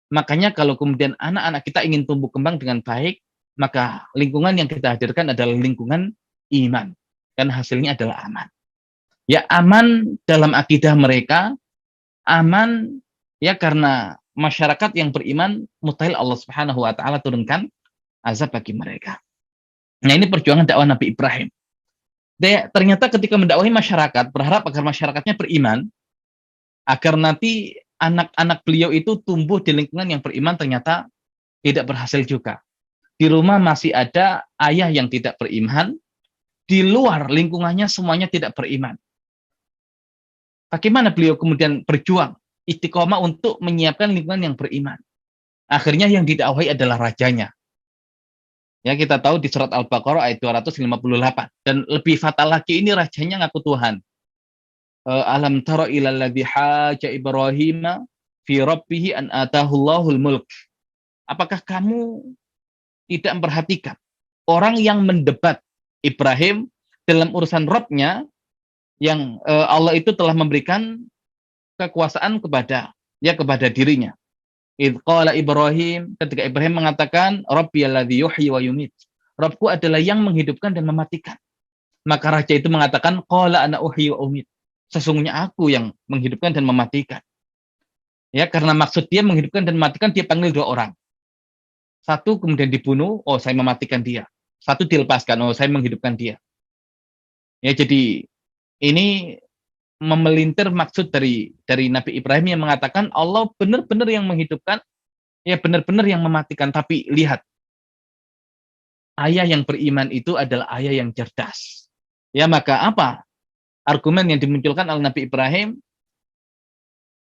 Makanya kalau kemudian anak-anak kita ingin tumbuh kembang dengan baik, maka lingkungan yang kita hadirkan adalah lingkungan iman. Dan hasilnya adalah aman. Ya, aman dalam akidah mereka, aman ya karena masyarakat yang beriman mustahil Allah Subhanahu wa taala turunkan azab bagi mereka. Nah, ini perjuangan dakwah Nabi Ibrahim. Ternyata ketika mendakwahi masyarakat, berharap agar masyarakatnya beriman, agar nanti anak-anak beliau itu tumbuh di lingkungan yang beriman, ternyata tidak berhasil juga. Di rumah masih ada ayah yang tidak beriman, di luar lingkungannya semuanya tidak beriman. Bagaimana beliau kemudian berjuang istiqomah untuk menyiapkan lingkungan yang beriman? Akhirnya yang didakwahi adalah rajanya. Ya, kita tahu di surat Al-Baqarah ayat 258. Dan lebih fatal lagi, ini rajanya ngaku Tuhan. Alam tara ilal ladzi haja Ibrahim fi rabbih an atahullahul mulk. Apakah kamu tidak memperhatikan orang yang mendebat Ibrahim dalam urusan Rabb-nya, yang Allah itu telah memberikan kekuasaan kepada dirinya. Idz qala Ibrahim, ketika Ibrahim mengatakan Rabbiyalladzi yuhyi wa yumit. Rabbku adalah yang menghidupkan dan mematikan. Maka raja itu mengatakan qala ana uhyi wa umit. Sesungguhnya aku yang menghidupkan dan mematikan. Ya, karena maksud dia menghidupkan dan mematikan, dia panggil dua orang. Satu kemudian dibunuh, oh saya mematikan dia. Satu dilepaskan, oh saya menghidupkan dia. Ya, jadi ini memelintir maksud dari Nabi Ibrahim yang mengatakan Allah benar-benar yang menghidupkan, ya benar-benar yang mematikan. Tapi lihat, ayah yang beriman itu adalah ayah yang cerdas. Ya, maka apa argumen yang dimunculkan oleh Nabi Ibrahim?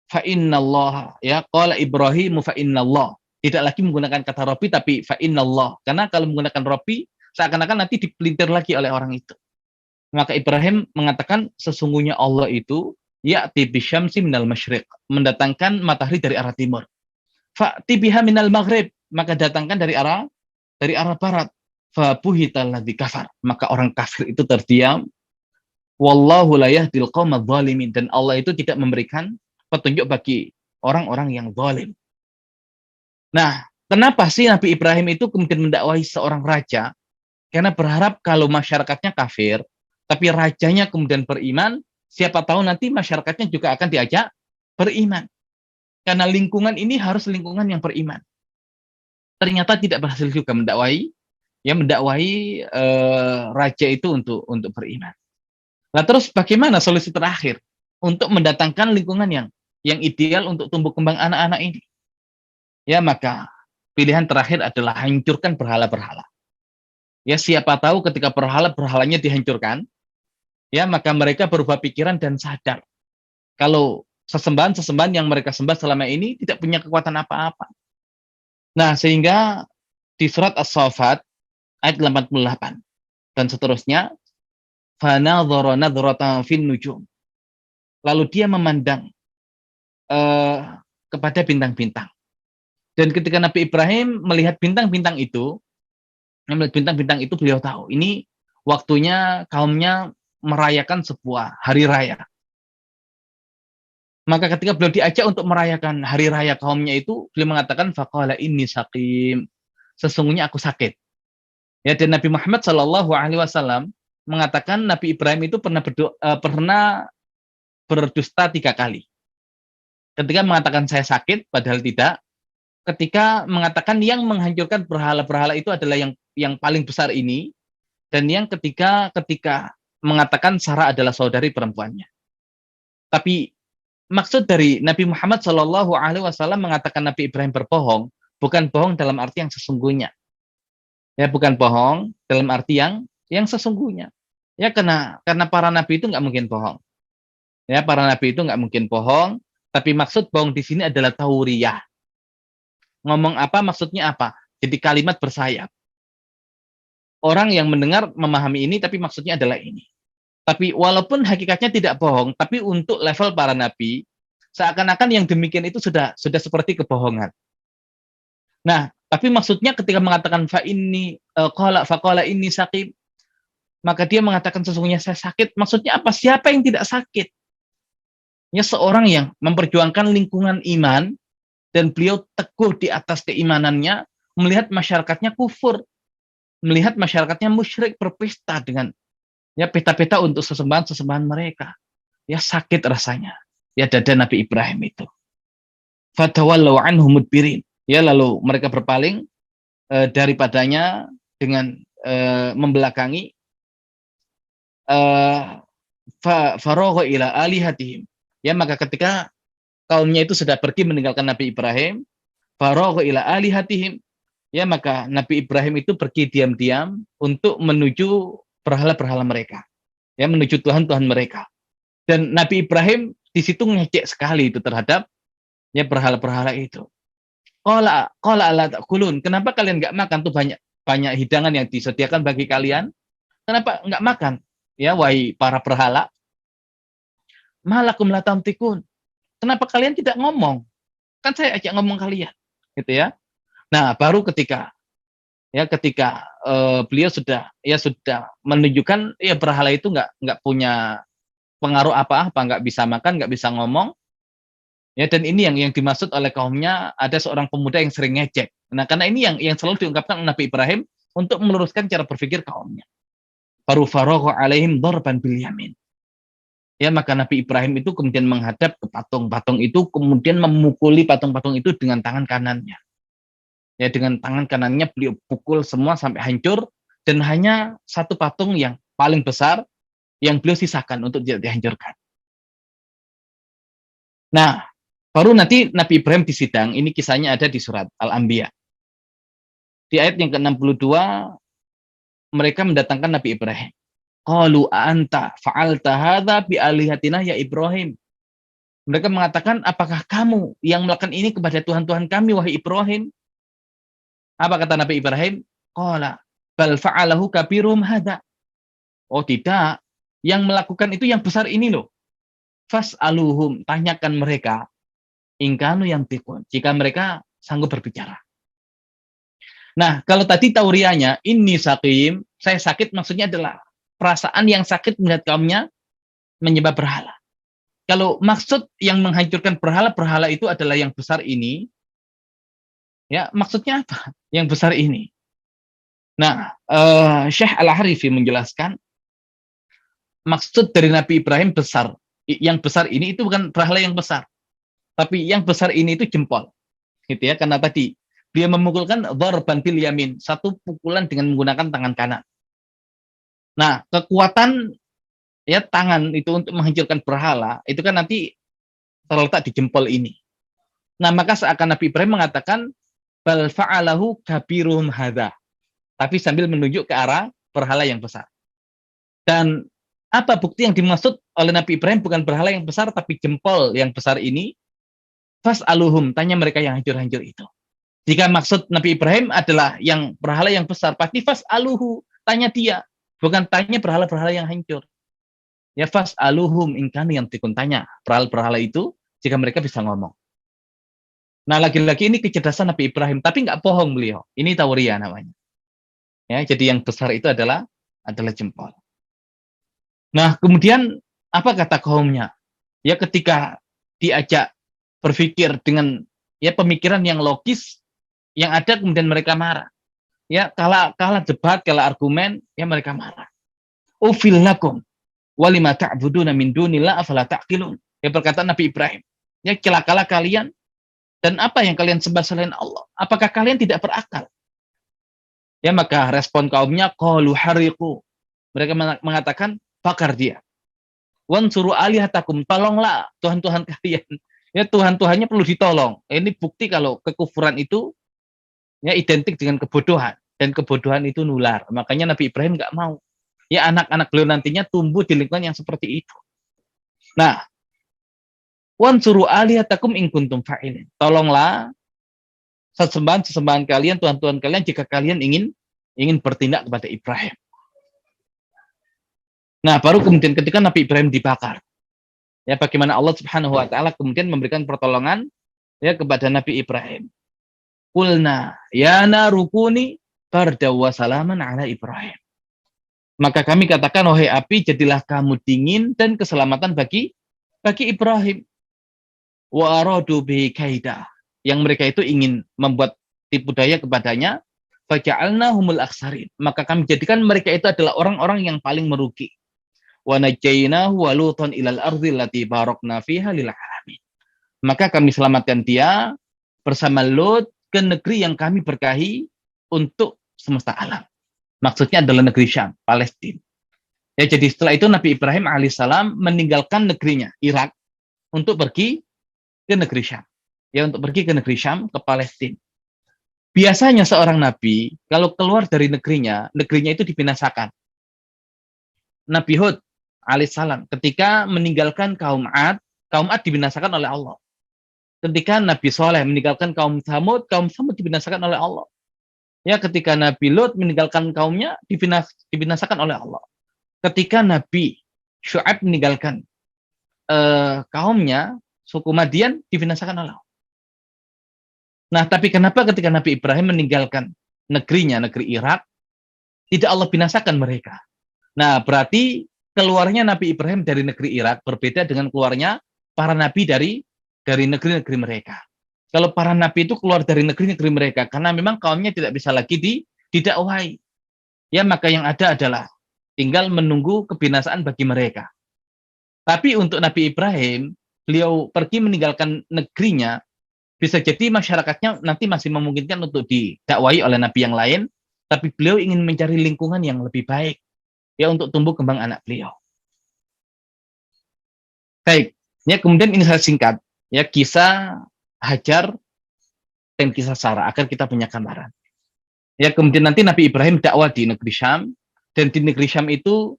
Fa innallah, ya qala Ibrahim fa innallah. Tidak lagi menggunakan kata Rabbi tapi fa innallah. Karena kalau menggunakan Rabbi seakan-akan nanti dipelintir lagi oleh orang itu. Maka Ibrahim mengatakan sesungguhnya Allah itu ya'ti bisyamsi minal masyriq, mendatangkan matahari dari arah timur. Fa'ti biha minal maghrib, maka datangkan dari arah barat. Fa buhital ladzi kafar, maka orang kafir itu terdiam. Wallahu la yahdil qaumadz zalimin, dan Allah itu tidak memberikan petunjuk bagi orang-orang yang zalim. Nah, kenapa sih Nabi Ibrahim itu kemudian mendakwahi seorang raja? Karena berharap kalau masyarakatnya kafir, tapi rajanya kemudian beriman, siapa tahu nanti masyarakatnya juga akan diajak beriman. Karena lingkungan ini harus lingkungan yang beriman. Ternyata tidak berhasil juga mendakwahi raja itu untuk beriman. Nah, terus bagaimana solusi terakhir untuk mendatangkan lingkungan yang ideal untuk tumbuh kembang anak-anak ini? Ya, maka pilihan terakhir adalah hancurkan berhala-berhala. Ya, siapa tahu ketika berhala-berhalanya dihancurkan, Ya, maka mereka berubah pikiran dan sadar kalau sesembahan-sesembahan yang mereka sembah selama ini tidak punya kekuatan apa-apa. Nah, sehingga di surat As-Saffat ayat 88 dan seterusnya, fanadhara nadratan fin nujum. Lalu dia memandang eh, kepada bintang-bintang. Dan ketika Nabi Ibrahim melihat bintang-bintang itu, beliau tahu ini waktunya kaumnya merayakan sebuah hari raya. Maka ketika beliau diajak untuk merayakan hari raya kaumnya itu, beliau mengatakan faqala inni saqim. Sesungguhnya aku sakit. Ya, dan Nabi Muhammad Shallallahu alaihi wasallam mengatakan Nabi Ibrahim itu pernah berdusta 3 kali. Ketika mengatakan saya sakit, padahal tidak. Ketika mengatakan yang menghancurkan berhala-berhala itu adalah yang paling besar ini, dan yang ketika mengatakan Sarah adalah saudari perempuannya. Tapi maksud dari Nabi Muhammad Shallallahu Alaihi Wasallam mengatakan Nabi Ibrahim berbohong, bukan bohong dalam arti yang sesungguhnya. Ya, bukan bohong dalam arti yang sesungguhnya. Ya, karena para nabi itu nggak mungkin bohong. Ya, para nabi itu nggak mungkin bohong. Tapi maksud bohong di sini adalah tauriyah. Ngomong apa maksudnya apa? Jadi kalimat bersayap. Orang yang mendengar memahami ini, tapi maksudnya adalah ini. Tapi walaupun hakikatnya tidak bohong, tapi untuk level para nabi, seakan-akan yang demikian itu sudah seperti kebohongan. Nah, tapi maksudnya ketika mengatakan faqala inni saqim, maka dia mengatakan sesungguhnya saya sakit. Maksudnya apa? Siapa yang tidak sakit? Ya, seorang yang memperjuangkan lingkungan iman dan beliau teguh di atas keimanannya, melihat masyarakatnya kufur, melihat masyarakatnya musyrik, berpesta dengan ya pesta-pesta untuk sesembahan mereka. Ya, sakit rasanya. Ya, dada Nabi Ibrahim itu. Fatawallaw anhu mudbirin. Ya, lalu mereka berpaling daripadanya dengan membelakangi. Faragha ila alihatihim. Ya, maka ketika kaumnya itu sudah pergi meninggalkan Nabi Ibrahim, faragha ila alihatihim. Ya, maka Nabi Ibrahim itu pergi diam-diam untuk menuju berhala-berhala mereka. Ya, menuju Tuhan-Tuhan mereka. Dan Nabi Ibrahim di situ ngecek sekali itu terhadap ya berhala-berhala itu. Qala ala ta'kulun. Kenapa kalian nggak makan? Tuh banyak hidangan yang disediakan bagi kalian. Kenapa nggak makan? Ya, wahai para berhala. Malakum la tamtikun. Kenapa kalian tidak ngomong? Kan saya ajak ngomong kalian. Gitu ya. Nah, baru ketika beliau sudah menunjukkan ya berhala itu nggak punya pengaruh apa-apa, nggak bisa makan, nggak bisa ngomong. Ya, dan ini yang dimaksud oleh kaumnya, ada seorang pemuda yang sering ngejek. Nah, karena ini yang selalu diungkapkan oleh Nabi Ibrahim untuk meluruskan cara berpikir kaumnya. Baru faragha alaihim darban bil yamin. Ya, maka Nabi Ibrahim itu kemudian menghadap ke patung-patung itu, kemudian memukuli patung-patung itu dengan tangan kanannya. Ya, dengan tangan kanannya beliau pukul semua sampai hancur, dan hanya satu patung yang paling besar yang beliau sisakan untuk tidak dihancurkan. Nah, baru nanti Nabi Ibrahim disidang, ini kisahnya ada di surat Al-Anbiya. Di ayat yang ke-62, mereka mendatangkan Nabi Ibrahim. Qalu anta fa'alta hadza bi alihatina ya Ibrahim. Mereka mengatakan, apakah kamu yang melakukan ini kepada Tuhan-Tuhan kami, wahai Ibrahim? Apa kata Nabi Ibrahim? Qala bal fa'alahu kabirum hadza. Oh tidak, yang melakukan itu yang besar ini loh. Fas'aluhum, tanyakan mereka. Ingkanu yang tikun, jika mereka sanggup berbicara. Nah, kalau tadi taurianya, ini sakim, saya sakit maksudnya adalah perasaan yang sakit melihat kaumnya menyembah berhala. Kalau maksud yang menghancurkan berhala-berhala itu adalah yang besar ini, ya maksudnya apa? Yang besar ini. Nah, Syekh Al-Harifi menjelaskan, maksud dari Nabi Ibrahim besar. Yang besar ini itu bukan berhala yang besar. Tapi yang besar ini itu jempol. Gitu ya, karena tadi dia memukulkan dharban bil yamin, satu pukulan dengan menggunakan tangan kanan. Nah, kekuatan ya tangan itu untuk menghancurkan berhala itu kan nanti terletak di jempol ini. Nah, maka seakan Nabi Ibrahim mengatakan bal fa'alahu kabiruhum hadza. Tapi sambil menunjuk ke arah berhala yang besar. Dan Apa bukti yang dimaksud oleh Nabi Ibrahim bukan berhala yang besar, tapi jempol yang besar ini? Fas'aluhum, tanya mereka yang hancur-hancur itu. Jika maksud Nabi Ibrahim adalah yang berhala yang besar, pasti fas'aluhu, tanya dia. Bukan tanya berhala-berhala yang hancur. Ya fas'aluhum ingkani yang tikun, tanya berhala-berhala itu jika mereka bisa ngomong. Nah, lagi-lagi ini kecerdasan Nabi Ibrahim, tapi nggak bohong beliau. Ini tauria namanya. Ya, jadi yang besar itu adalah jempol. Nah, kemudian apa kata kaumnya? Ya, ketika diajak berpikir dengan ya pemikiran yang logis, yang ada kemudian mereka marah. Ya, kalah debat, kalah argumen, ya mereka marah. Ufil lakum walima ta'buduna min dunillah afala ta'qilun. Ya perkataan Nabi Ibrahim. Ya, celakalah kalian dan apa yang kalian sembah selain Allah. Apakah kalian tidak berakal? Ya, maka respon kaumnya qalu hariqu. Mereka mengatakan bakar dia. Wansuru alihatakum, tolonglah Tuhan-Tuhan kalian. Ya, Tuhan-Tuhannya perlu ditolong. Ini bukti kalau kekufuran itu ya identik dengan kebodohan, dan kebodohan itu nular. Makanya Nabi Ibrahim nggak mau. Ya, anak-anak beliau nantinya tumbuh di lingkungan yang seperti itu. Nah, wansuru alihatakum in kuntum fa'ilin. Tolonglah sesembahan kalian, Tuhan-Tuhan kalian jika kalian ingin bertindak kepada Ibrahim. Nah, baru kemudian ketika Nabi Ibrahim dibakar, ya bagaimana Allah Subhanahu wa taala kemudian memberikan pertolongan ya kepada Nabi Ibrahim. Qulna ya narukuni barda wa salaman ala Ibrahim. Maka kami katakan, wahai api, jadilah kamu dingin dan keselamatan bagi Ibrahim. Wa aradu bi kaida. Yang mereka itu ingin membuat tipu daya kepadanya, faja'alnahumul aksarin. Maka kami jadikan mereka itu adalah orang-orang yang paling merugi. Wa najjaynahu wa lutan ilal ardi allati barakna fiha lil alamin. Maka kami selamatkan dia bersama Lut ke negeri yang kami berkahi untuk semesta alam. Maksudnya adalah negeri Syam, Palestina. Ya, jadi setelah itu Nabi Ibrahim alaihissalam meninggalkan negerinya, Irak, untuk pergi ke negeri Syam. Ya, untuk pergi ke negeri Syam, ke Palestina. Biasanya seorang nabi kalau keluar dari negerinya itu dibinasakan. Nabi Hud alaihissalam ketika meninggalkan kaum Ad dibinasakan oleh Allah. Ketika Nabi Soleh meninggalkan kaum Samud dibinasakan oleh Allah. Ya, ketika Nabi Lut meninggalkan kaumnya dibinasakan oleh Allah. Ketika Nabi Syu'aib meninggalkan kaumnya, suku Madian dibinasakan oleh Allah. Nah, tapi kenapa ketika Nabi Ibrahim meninggalkan negerinya, negeri Irak, tidak Allah binasakan mereka? Nah, berarti keluarnya Nabi Ibrahim dari negeri Irak berbeda dengan keluarnya para nabi dari negeri-negeri mereka. Kalau para nabi itu keluar dari negeri-negeri mereka karena memang kaumnya tidak bisa lagi didakwahi. Ya, maka yang ada adalah tinggal menunggu kebinasaan bagi mereka. Tapi untuk Nabi Ibrahim, beliau pergi meninggalkan negerinya, bisa jadi masyarakatnya nanti masih memungkinkan untuk didakwahi oleh nabi yang lain, tapi beliau ingin mencari lingkungan yang lebih baik ya untuk tumbuh kembang anak beliau. Baik, ya kemudian ini saya singkat ya kisah Hajar dan kisah Sarah agar kita punya gambaran. Ya, kemudian nanti Nabi Ibrahim dakwah di negeri Syam, dan di negeri Syam itu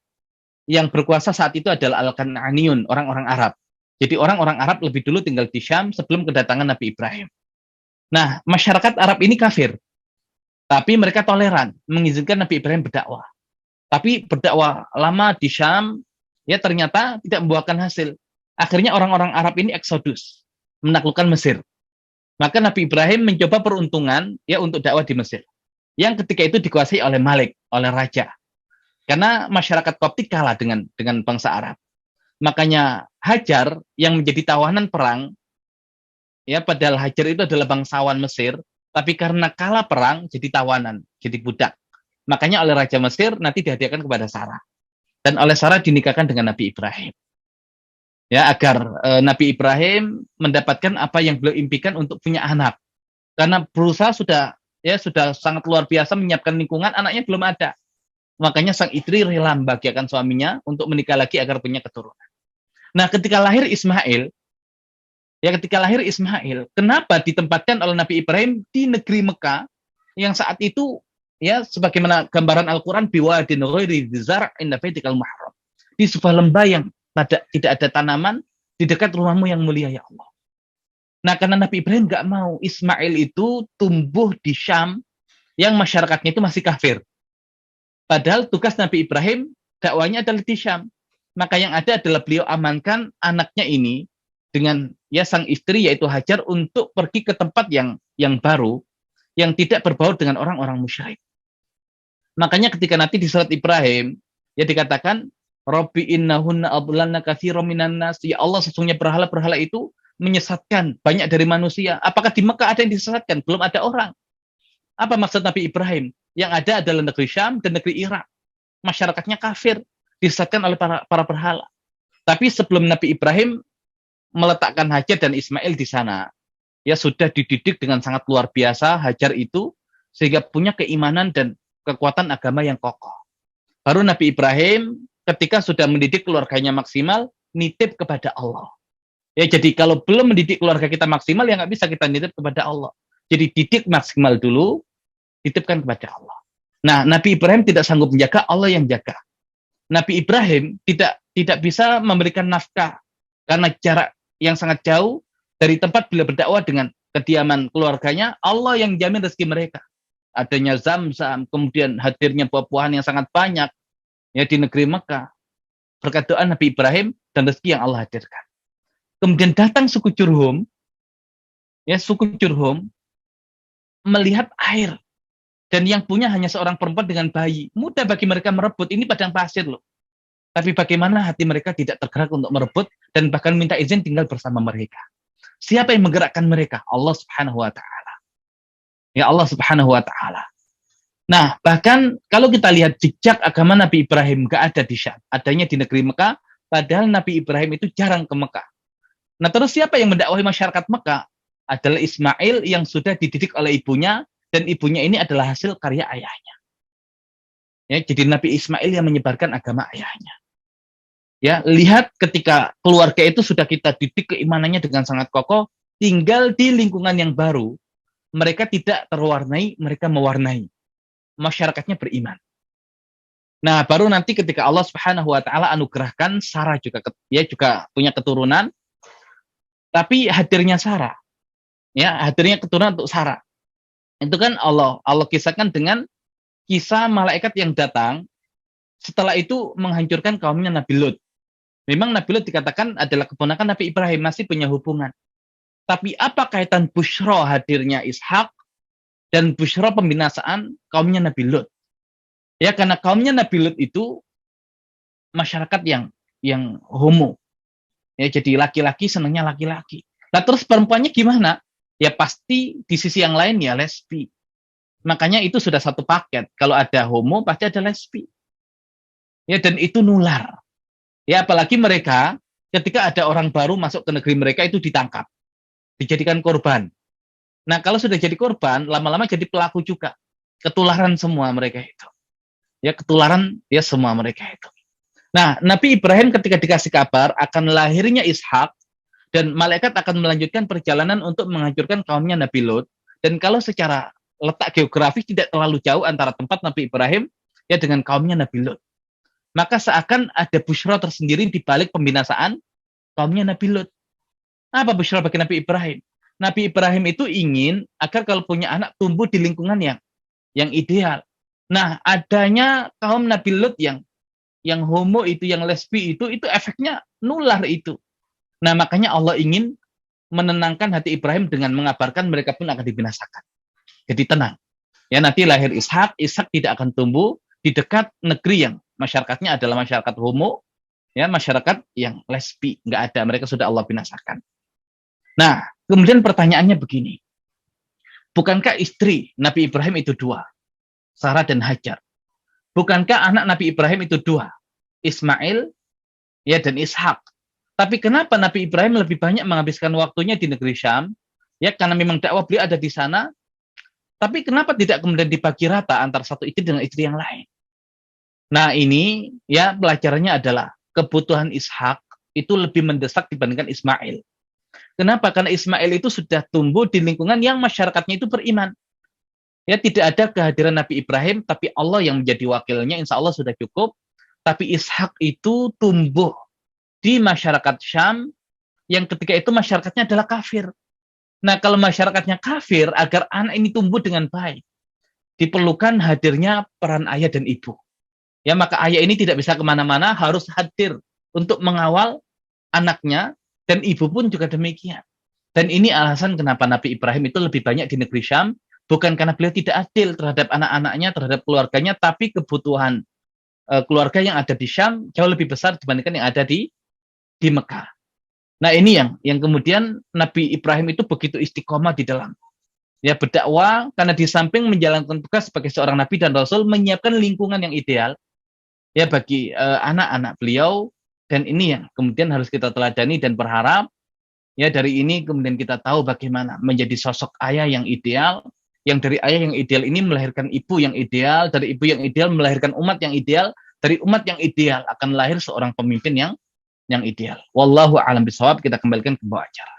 yang berkuasa saat itu adalah Al-Kan'aniyun, orang-orang Arab. Jadi orang-orang Arab lebih dulu tinggal di Syam sebelum kedatangan Nabi Ibrahim. Nah, masyarakat Arab ini kafir, tapi mereka toleran mengizinkan Nabi Ibrahim berdakwah. Tapi berdakwah lama di Syam, ya ternyata tidak membuahkan hasil. Akhirnya orang-orang Arab ini eksodus, menaklukkan Mesir. Maka Nabi Ibrahim mencoba peruntungan ya untuk dakwah di Mesir. Yang ketika itu dikuasai oleh Malik, oleh raja. Karena masyarakat Koptik kalah dengan bangsa Arab. Makanya Hajar yang menjadi tawanan perang, ya padahal Hajar itu adalah bangsawan Mesir, tapi karena kalah perang jadi tawanan, jadi budak. Makanya oleh raja Mesir nanti dihadiahkan kepada Sarah. Dan oleh Sarah dinikahkan dengan Nabi Ibrahim. Ya, agar Nabi Ibrahim mendapatkan apa yang beliau impikan untuk punya anak. Karena berusaha sudah sangat luar biasa menyiapkan lingkungan, anaknya belum ada. Makanya sang istri rela membahagiakan suaminya untuk menikah lagi agar punya keturunan. Nah, ketika lahir Ismail, kenapa ditempatkan oleh Nabi Ibrahim di negeri Mekah yang saat itu ya sebagaimana gambaran Al-Qur'an biwadin ghairi dzar' inda baitikal muharram. di sebuah lembah yang tidak ada tanaman di dekat rumahmu yang mulia ya Allah. Nah, karena Nabi Ibrahim nggak mau Ismail itu tumbuh di Syam yang masyarakatnya itu masih kafir. Padahal tugas Nabi Ibrahim dakwanya adalah di Syam. Maka yang ada adalah beliau amankan anaknya ini dengan ya sang istri yaitu Hajar untuk pergi ke tempat yang baru yang tidak berbaur dengan orang-orang musyrik. Makanya ketika nanti di surat Ibrahim ya dikatakan Rabbi innahunna adlalna katsiran minan nas, ya Allah sesungguhnya berhala-berhala itu menyesatkan banyak dari manusia. Apakah di Mekah ada yang disesatkan? Belum ada orang. Apa maksud Nabi Ibrahim? Yang ada adalah negeri Syam dan negeri Irak. Masyarakatnya kafir, disesatkan oleh para berhala. Tapi sebelum Nabi Ibrahim meletakkan Hajar dan Ismail di sana, ya sudah dididik dengan sangat luar biasa Hajar itu, sehingga punya keimanan dan kekuatan agama yang kokoh. Baru Nabi Ibrahim ketika sudah mendidik keluarganya maksimal, nitip kepada Allah. Ya, jadi kalau belum mendidik keluarga kita maksimal, ya nggak bisa kita nitip kepada Allah. Jadi didik maksimal dulu, titipkan kepada Allah. Nah, Nabi Ibrahim tidak sanggup menjaga, Allah yang jaga. Nabi Ibrahim tidak bisa memberikan nafkah karena jarak yang sangat jauh dari tempat beliau berdakwah dengan kediaman keluarganya, Allah yang jamin rezeki mereka. Adanya Zam-Zam, kemudian hadirnya buah-buahan yang sangat banyak ya di negeri Mekah. Berkat doa Nabi Ibrahim dan rezeki yang Allah hadirkan. Kemudian datang suku Jurhum, ya suku Jurhum melihat air dan yang punya hanya seorang perempuan dengan bayi. Mudah bagi mereka merebut, ini padang pasir loh. Tapi bagaimana hati mereka tidak tergerak untuk merebut dan bahkan minta izin tinggal bersama mereka. Siapa yang menggerakkan mereka? Allah Subhanahu wa taala. Ya Allah Subhanahu wa taala. Nah, bahkan kalau kita lihat jejak agama Nabi Ibrahim gak ada di Syam, adanya di negeri Mekah, padahal Nabi Ibrahim itu jarang ke Mekah. Nah, terus siapa yang mendakwahi masyarakat Mekah? Adalah Ismail yang sudah dididik oleh ibunya, dan ibunya ini adalah hasil karya ayahnya. Ya, jadi Nabi Ismail yang menyebarkan agama ayahnya. Ya, lihat ketika keluarga itu sudah kita didik keimanannya dengan sangat kokoh, tinggal di lingkungan yang baru, mereka tidak terwarnai, mereka mewarnai. Masyarakatnya beriman. Nah, baru nanti ketika Allah Subhanahu wa taala anugerahkan Sarah juga punya keturunan, tapi hadirnya Sarah, ya, hadirnya keturunan untuk Sarah. Itu kan Allah kisahkan dengan kisah malaikat yang datang setelah itu menghancurkan kaumnya Nabi Lut. Memang Nabi Lut dikatakan adalah keponakan Nabi Ibrahim, masih punya hubungan. Tapi apa kaitan Bushra hadirnya Ishak dan Bushra pembinasaan kaumnya Nabi Lut? Ya, karena kaumnya Nabi Lut itu masyarakat yang homo. Ya, jadi laki-laki senangnya laki-laki. Nah, terus perempuannya gimana? Ya pasti di sisi yang lain ya lesbi. Makanya itu sudah satu paket. Kalau ada homo pasti ada lesbi. Ya, dan itu nular. Ya, apalagi mereka ketika ada orang baru masuk ke negeri mereka itu ditangkap, dijadikan korban. Nah, kalau sudah jadi korban, lama-lama jadi pelaku juga. Ketularan semua mereka itu. Ya, ketularan ya semua mereka itu. Nah, Nabi Ibrahim ketika dikasih kabar akan lahirnya Ishak, dan malaikat akan melanjutkan perjalanan untuk menghancurkan kaumnya Nabi Lut. Dan kalau secara letak geografis tidak terlalu jauh antara tempat Nabi Ibrahim ya dengan kaumnya Nabi Lut. Maka seakan ada busyra tersendiri di balik pembinasaan kaumnya Nabi Lut. Apa busyra bagi Nabi Ibrahim? Nabi Ibrahim itu ingin agar kalau punya anak tumbuh di lingkungan yang ideal. Nah, adanya kaum Nabi Lut yang homo itu, yang lesbi itu efeknya nular itu. Nah, makanya Allah ingin menenangkan hati Ibrahim dengan mengabarkan mereka pun akan dibinasakan. Jadi tenang. Ya, nanti lahir Ishak tidak akan tumbuh di dekat negeri yang masyarakatnya adalah masyarakat homo, ya, masyarakat yang lesbi, nggak ada, mereka sudah Allah binasakan. Nah, kemudian pertanyaannya begini. Bukankah istri Nabi Ibrahim itu dua? Sarah dan Hajar. Bukankah anak Nabi Ibrahim itu dua? Ismail ya dan Ishak. Tapi kenapa Nabi Ibrahim lebih banyak menghabiskan waktunya di negeri Syam? Ya, karena memang dakwah beliau ada di sana. Tapi kenapa tidak kemudian dibagi rata antara satu istri dengan istri yang lain? Nah, ini ya pelajarannya adalah kebutuhan Ishak itu lebih mendesak dibandingkan Ismail. Kenapa? Karena Ismail itu sudah tumbuh di lingkungan yang masyarakatnya itu beriman. Ya, tidak ada kehadiran Nabi Ibrahim, tapi Allah yang menjadi wakilnya, insya Allah sudah cukup. Tapi Ishak itu tumbuh di masyarakat Syam yang ketika itu masyarakatnya adalah kafir. Nah, kalau masyarakatnya kafir, agar anak ini tumbuh dengan baik, diperlukan hadirnya peran ayah dan ibu. Ya, maka ayah ini tidak bisa kemana-mana, harus hadir untuk mengawal anaknya, dan ibu pun juga demikian. Dan ini alasan kenapa Nabi Ibrahim itu lebih banyak di negeri Syam, bukan karena beliau tidak adil terhadap anak-anaknya, terhadap keluarganya, tapi kebutuhan keluarga yang ada di Syam jauh lebih besar dibandingkan yang ada di Mekah. Nah, ini yang kemudian Nabi Ibrahim itu begitu istiqomah di dalam ya berdakwah, karena di samping menjalankan tugas sebagai seorang nabi dan rasul, menyiapkan lingkungan yang ideal ya bagi anak-anak beliau. Dan ini yang kemudian harus kita teladani dan berharap ya dari ini kemudian kita tahu bagaimana menjadi sosok ayah yang ideal, yang dari ayah yang ideal ini melahirkan ibu yang ideal, dari ibu yang ideal melahirkan umat yang ideal, dari umat yang ideal akan lahir seorang pemimpin yang ideal. Wallahu a'lam bishawab. Kita kembalikan ke bawah acara.